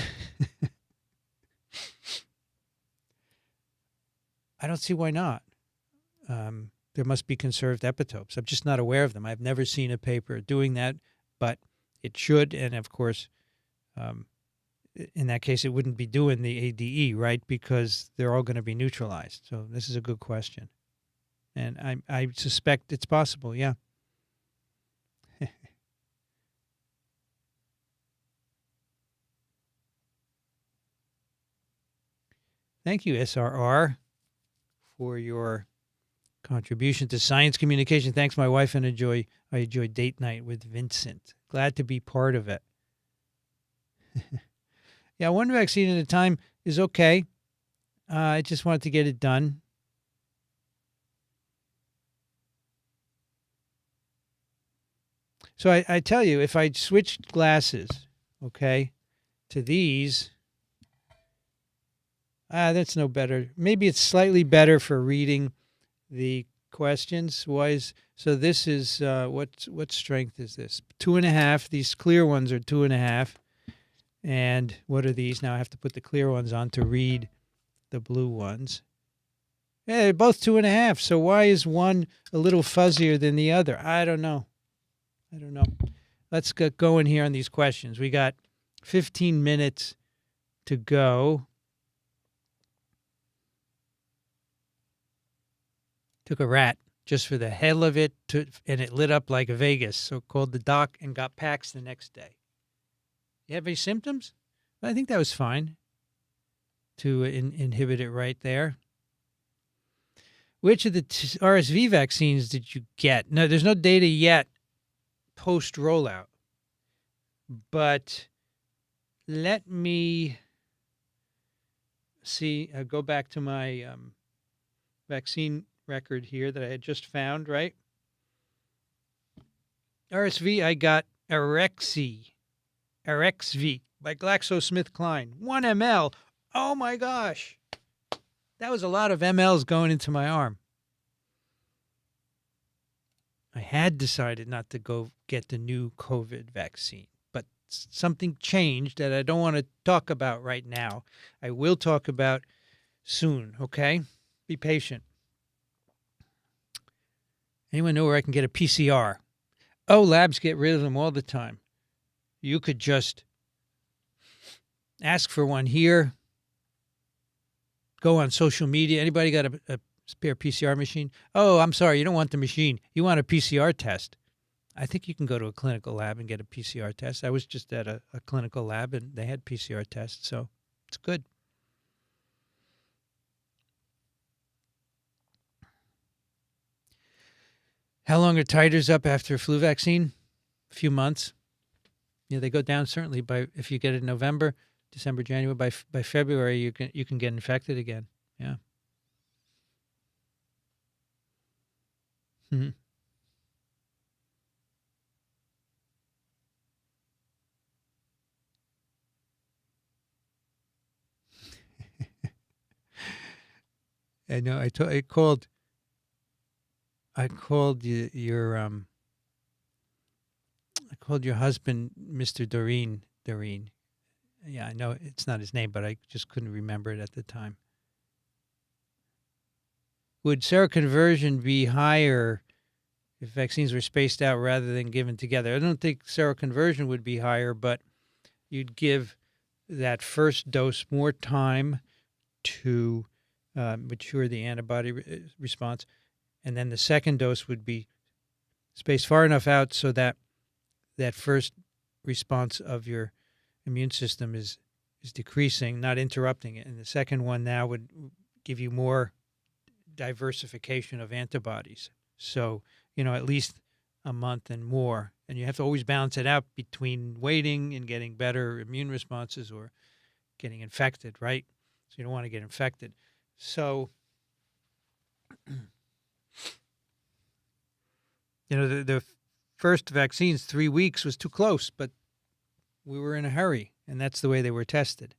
don't see why not. There must be conserved epitopes. I'm just not aware of them. I've never seen a paper doing that, but it should. And of course, in that case, it wouldn't be doing the ADE, right? Because they're all going to be neutralized. So this is a good question. And I suspect it's possible, yeah. Thank you, SRR, for your contribution to science communication. Thanks, my wife, and I enjoy date night with Vincent. Glad to be part of it. Yeah, one vaccine at a time is okay. I just wanted to get it done. So I tell you, if I switched glasses, okay, to these, that's no better. Maybe it's slightly better for reading the questions. So this is, what strength is this? 2.5. These clear ones are 2.5. And what are these? Now I have to put the clear ones on to read the blue ones. Yeah, they're both 2.5. So why is one a little fuzzier than the other? I don't know. Let's get going here on these questions. We got 15 minutes to go. Took a rat just for the hell of it, and it lit up like Vegas. So called the doc and got PAX the next day. You have any symptoms? I think that was fine to inhibit it right there. Which of the RSV vaccines did you get? No, there's no data yet post-rollout. But let me see. I'll go back to my vaccine record here that I had just found, right? RSV, I got Arexvy by GlaxoSmithKline. 1 ml. Oh my gosh. That was a lot of mLs going into my arm. I had decided not to go get the new COVID vaccine, but something changed that I don't want to talk about right now. I will talk about soon, okay? Be patient. Anyone know where I can get a PCR? Oh, labs get rid of them all the time. You could just ask for one here. Go on social media. Anybody got a spare PCR machine? Oh, I'm sorry. You don't want the machine. You want a PCR test. I think you can go to a clinical lab and get a PCR test. I was just at a clinical lab, and they had PCR tests, so it's good. How long are titers up after a flu vaccine? A few months. Yeah, they go down certainly if you get it in November. December, January. By February, you can get infected again. Yeah. Mm-hmm. I know. I called your husband, Mr. Doreen. Yeah, I know it's not his name, but I just couldn't remember it at the time. Would seroconversion be higher if vaccines were spaced out rather than given together? I don't think seroconversion would be higher, but you'd give that first dose more time to mature the antibody response, and then the second dose would be spaced far enough out so that that first response of your immune system is decreasing, not interrupting it. And the second one now would give you more diversification of antibodies. So, at least a month and more. And you have to always balance it out between waiting and getting better immune responses or getting infected, right? So you don't want to get infected. So, the first vaccines, 3 weeks was too close, but we were in a hurry, and that's the way they were tested.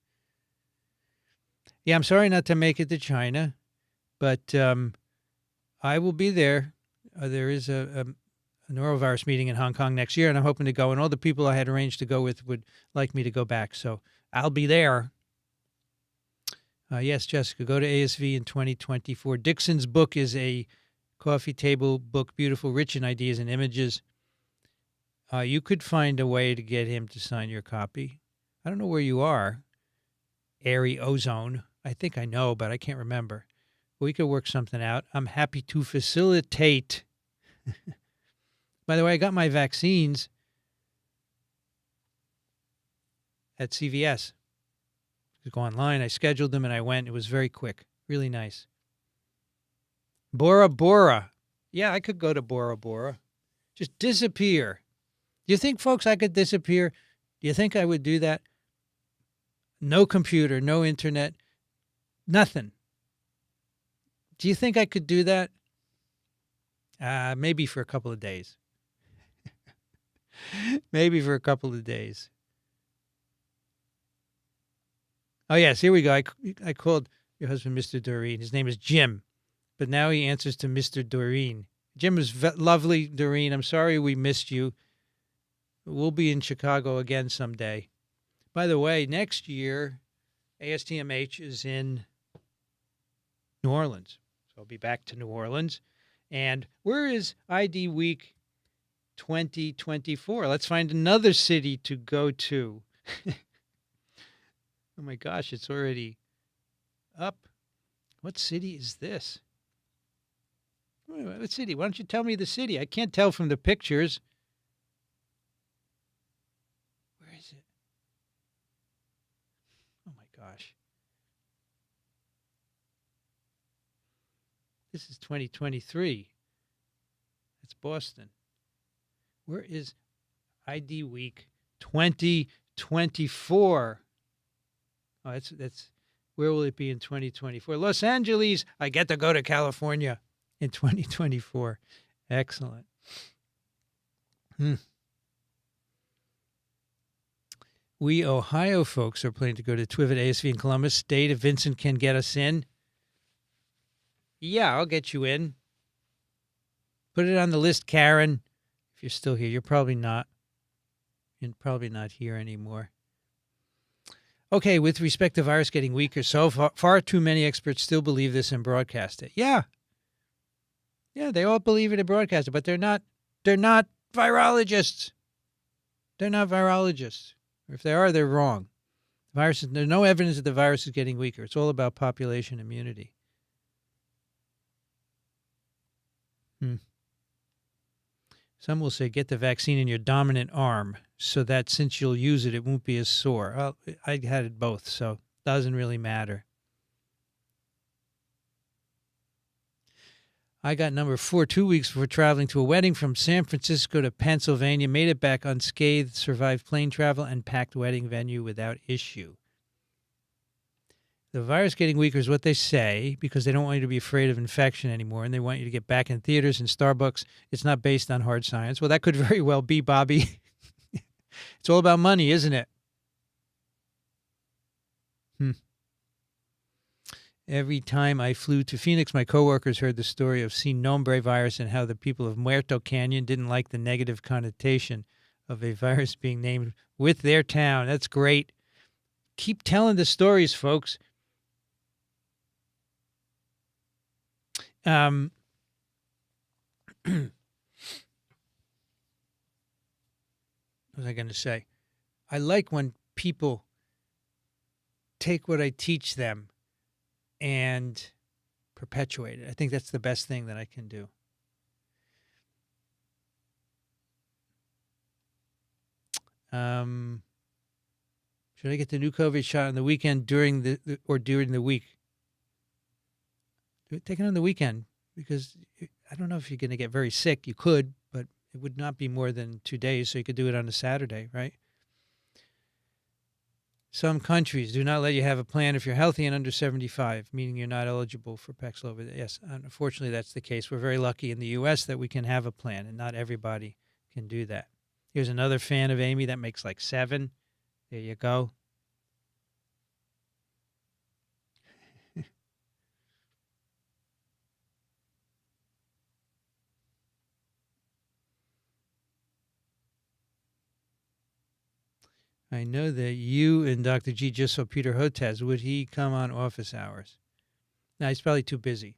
Yeah, I'm sorry not to make it to China, but I will be there. There is a norovirus meeting in Hong Kong next year, and I'm hoping to go, and all the people I had arranged to go with would like me to go back, so I'll be there. Yes, Jessica, go to ASV in 2024. Dixon's book is a coffee table book, beautiful, rich in ideas and images. You could find a way to get him to sign your copy. I don't know where you are. Airy Ozone. I think I know, but I can't remember. We could work something out. I'm happy to facilitate. By the way, I got my vaccines at CVS. I go online. I scheduled them and I went. It was very quick. Really nice. Bora Bora. Yeah, I could go to Bora Bora. Just disappear. Do you think, folks, I could disappear? Do you think I would do that? No computer, no internet, nothing. Do you think I could do that? Maybe for a couple of days. Maybe for a couple of days. Oh, yes, here we go. I called your husband Mr. Doreen. His name is Jim, but now he answers to Mr. Doreen. Jim is lovely, Doreen. I'm sorry we missed you. We'll be in Chicago again someday. By the way, next year, ASTMH is in New Orleans. So I'll be back to New Orleans. And where is ID Week 2024? Let's find another city to go to. Oh my gosh, it's already up. What city is this? What city? Why don't you tell me the city? I can't tell from the pictures. Where is it? Oh my gosh. This is 2023. It's Boston. Where is ID Week 2024? Oh, that's where will it be in 2024? Los Angeles. I get to go to California in 2024. Excellent. We Ohio folks are planning to go to TWIV at ASV in Columbus State. If Vincent can get us in, yeah, I'll get you in. Put it on the list, Karen. If you're still here, you're probably not. You're probably not here anymore. Okay, with respect to virus getting weaker, so far too many experts still believe this and broadcast it. Yeah, they all believe it and broadcast it, but they're not virologists. They're not virologists. Or if they are, they're wrong. There's no evidence that the virus is getting weaker. It's all about population immunity. Some will say get the vaccine in your dominant arm so that since you'll use it, it won't be as sore. Well, I had it both, so it doesn't really matter. I got number 4 2 weeks before traveling to a wedding from San Francisco to Pennsylvania, made it back unscathed, survived plane travel, and packed wedding venue without issue. The virus getting weaker is what they say because they don't want you to be afraid of infection anymore, and they want you to get back in theaters and Starbucks. It's not based on hard science. Well, that could very well be, Bobby. It's all about money, isn't it? Every time I flew to Phoenix, my coworkers heard the story of Sin Nombre virus and how the people of Muerto Canyon didn't like the negative connotation of a virus being named with their town. That's great. Keep telling the stories, folks. What was I going to say? I like when people take what I teach them and perpetuate it. I think that's the best thing that I can do. Should I get the new COVID shot on the weekend during the week? Take it on the weekend because I don't know if you're going to get very sick. You could, but it would not be more than 2 days, so you could do it on a Saturday, right? Some countries do not let you have a plan if you're healthy and under 75, meaning you're not eligible for Paxlovid. Yes, unfortunately, that's the case. We're very lucky in the U.S. that we can have a plan, and not everybody can do that. Here's another fan of Amy. That makes like 7. There you go. I know that you and Dr. G just saw Peter Hotez. Would he come on office hours? No, he's probably too busy.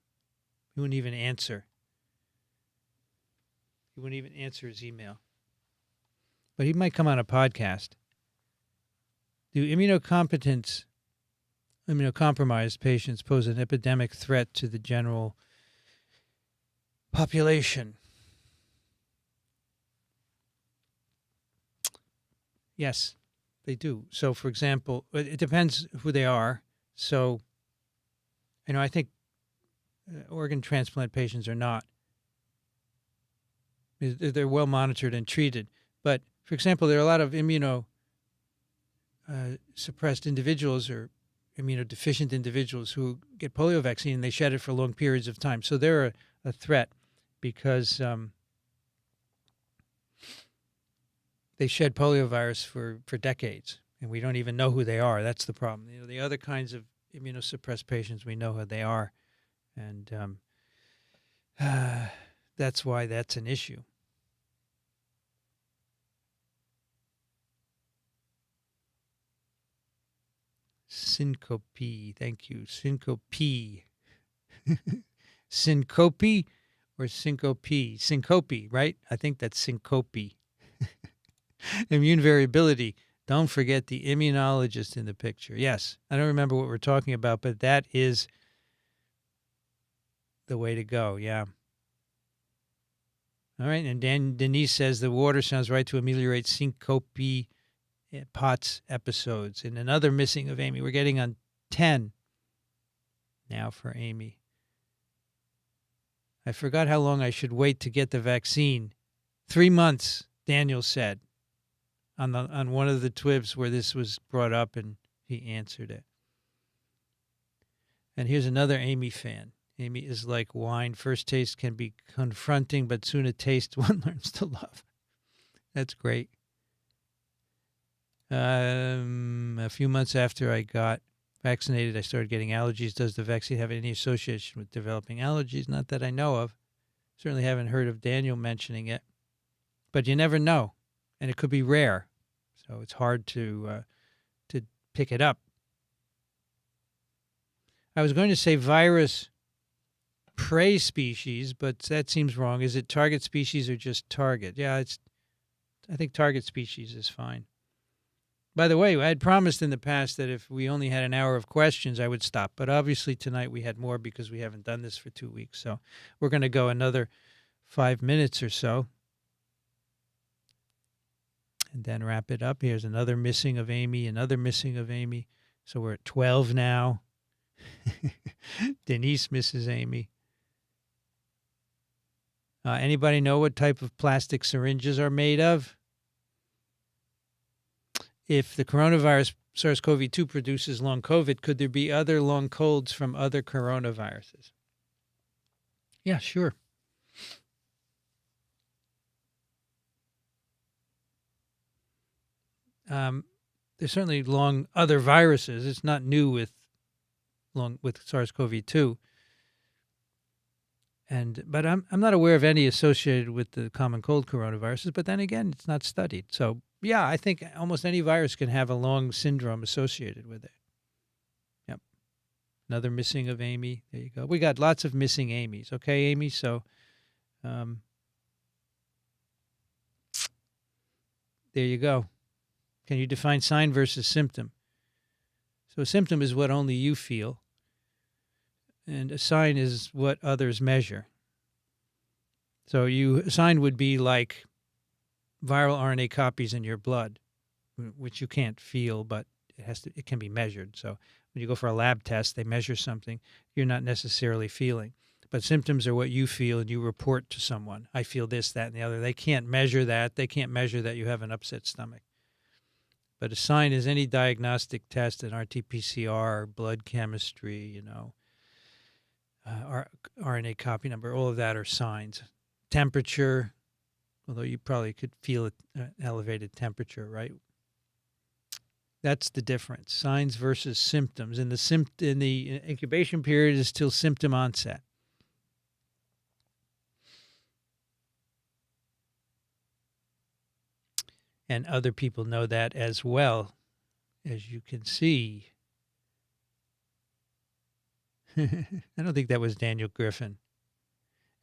He wouldn't even answer. He wouldn't even answer his email. But he might come on a podcast. Do immunocompromised patients pose an epidemic threat to the general population? Yes. They do. So, for example, it depends who they are. So, I think organ transplant patients are not. They're well monitored and treated. But, for example, there are a lot of suppressed individuals or immunodeficient individuals who get polio vaccine and they shed it for long periods of time. So they're a threat because they shed poliovirus for decades, and we don't even know who they are. That's the problem. The other kinds of immunosuppressed patients, we know who they are, and that's why that's an issue. Syncope, thank you. Syncope. Syncope or syncope? Syncope, right? I think that's syncope. Immune variability. Don't forget the immunologist in the picture. Yes, I don't remember what we're talking about, but that is the way to go. Yeah. All right. And Denise says the water sounds right to ameliorate syncope POTS episodes. And another missing of Amy. We're getting on 10 now for Amy. I forgot how long I should wait to get the vaccine. 3 months, Daniel said. On one of the twibs where this was brought up, and he answered it. And here's another Amy fan. Amy is like wine. First taste can be confronting, but soon a taste one learns to love. That's great. A few months after I got vaccinated, I started getting allergies. Does the vaccine have any association with developing allergies? Not that I know of. Certainly haven't heard of Daniel mentioning it. But you never know, and it could be rare. So it's hard to pick it up. I was going to say virus prey species, but that seems wrong. Is it target species or just target? Yeah, I think target species is fine. By the way, I had promised in the past that if we only had an hour of questions, I would stop. But obviously tonight we had more because we haven't done this for 2 weeks. So we're going to go another 5 minutes or so. And then wrap it up. Here's another missing of Amy, another missing of Amy. So we're at 12 now. Denise misses Amy. Anybody know what type of plastic syringes are made of? If the coronavirus SARS-CoV-2 produces long COVID. Could there be other long colds from other coronaviruses? Yeah, sure. There's certainly long other viruses. It's not new with SARS-CoV-2. But I'm not aware of any associated with the common cold coronaviruses. But then again, it's not studied. So yeah, I think almost any virus can have a long syndrome associated with it. Yep. Another missing of Amy. There you go. We got lots of missing Amy's. Okay, Amy. So there you go. Can you define sign versus symptom? So a symptom is what only you feel, and a sign is what others measure. So a sign would be like viral RNA copies in your blood, which you can't feel, but it can be measured. So when you go for a lab test, they measure something you're not necessarily feeling. But symptoms are what you feel and you report to someone. I feel this, that, and the other. They can't measure that. They can't measure that you have an upset stomach. But a sign is any diagnostic test, an RT-PCR, blood chemistry, RNA copy number, all of that are signs. Temperature, although you probably could feel an elevated temperature, right? That's the difference. Signs versus symptoms. And the incubation period is till symptom onset. And other people know that as well, as you can see. I don't think that was Daniel Griffin.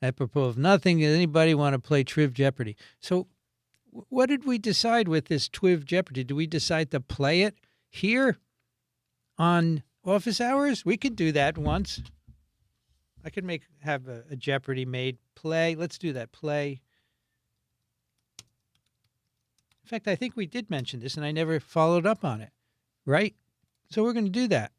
Apropos of nothing, does anybody want to play Triv Jeopardy? So what did we decide with this Twiv Jeopardy? Did we decide to play it here on office hours? We could do that once. I could have a Jeopardy made. Play. Let's do that. Play. In fact, I think we did mention this, and I never followed up on it, right? So we're going to do that.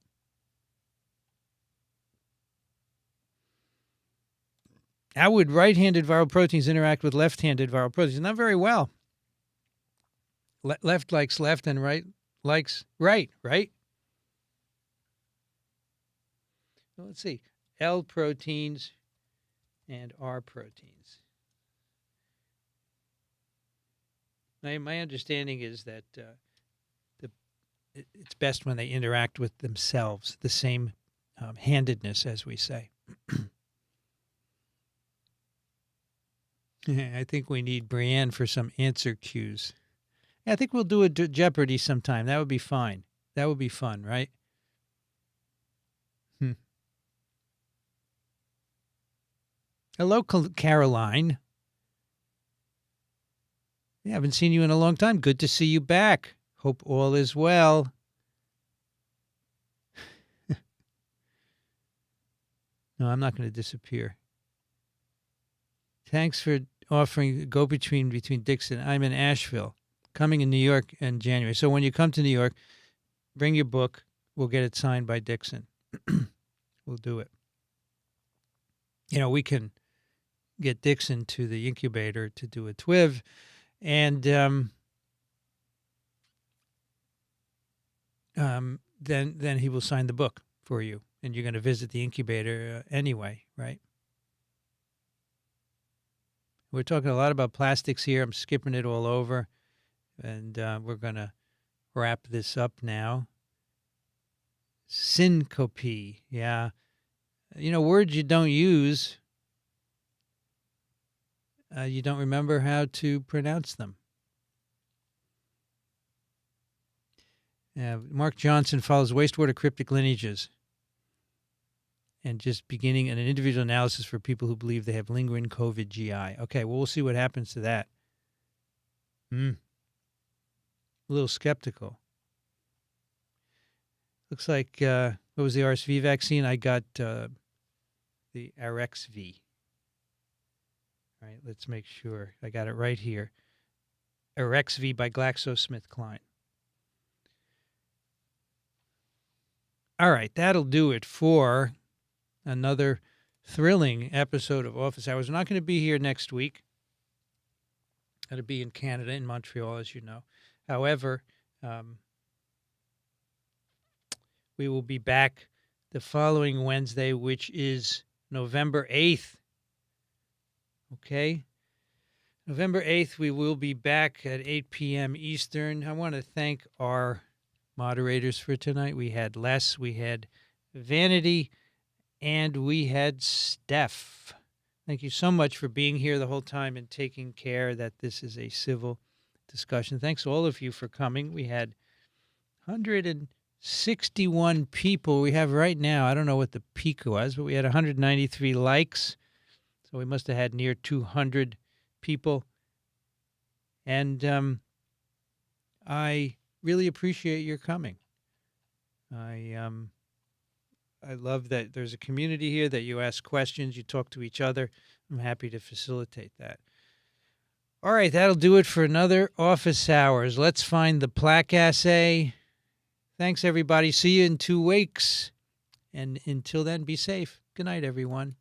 How would right-handed viral proteins interact with left-handed viral proteins? Not very well. Left likes left and right likes right, right? Well, let's see. L proteins and R proteins. My understanding is that it's best when they interact with themselves, the same handedness, as we say. I think we need Brienne for some answer cues. I think we'll do a Jeopardy sometime. That would be fine. That would be fun, right? Hello, Caroline. I haven't seen you in a long time. Good to see you back. Hope all is well. No, I'm not going to disappear. Thanks for offering go-between between Dixon. I'm in Asheville, coming in New York in January. So when you come to New York, bring your book. We'll get it signed by Dixon. We'll do it. We can get Dixon to the incubator to do a TWIV, and then he will sign the book for you, and you're going to visit the incubator anyway, right? We're talking a lot about plastics here. I'm skipping it all over, and we're going to wrap this up now. Syncope, yeah. Words you don't use, you don't remember how to pronounce them. Mark Johnson follows wastewater cryptic lineages and just beginning an individual analysis for people who believe they have lingering COVID GI. Okay, well, we'll see what happens to that. A little skeptical. Looks like, what was the RSV vaccine? I got the RXV. All right, let's make sure. I got it right here. RXV by GlaxoSmithKline. All right, that'll do it for another thrilling episode of Office Hours. We're not going to be here next week. Going to be in Canada, in Montreal, as you know. However, We will be back the following Wednesday, which is November 8th. Okay? November 8th, we will be back at 8 p.m. Eastern. I want to thank our moderators for tonight. We had Les, we had Vanity, and we had Steph. Thank you so much for being here the whole time and taking care that this is a civil discussion. Thanks all of you for coming. We had 161 people we have right now. I don't know what the peak was, but we had 193 likes. So we must have had near 200 people. And I really appreciate your coming. I love that there's a community here, that you ask questions, you talk to each other. I'm happy to facilitate that. All right, that'll do it for another Office Hours. Let's find the plaque assay. Thanks, everybody. See you in 2 weeks. And until then, be safe. Good night, everyone.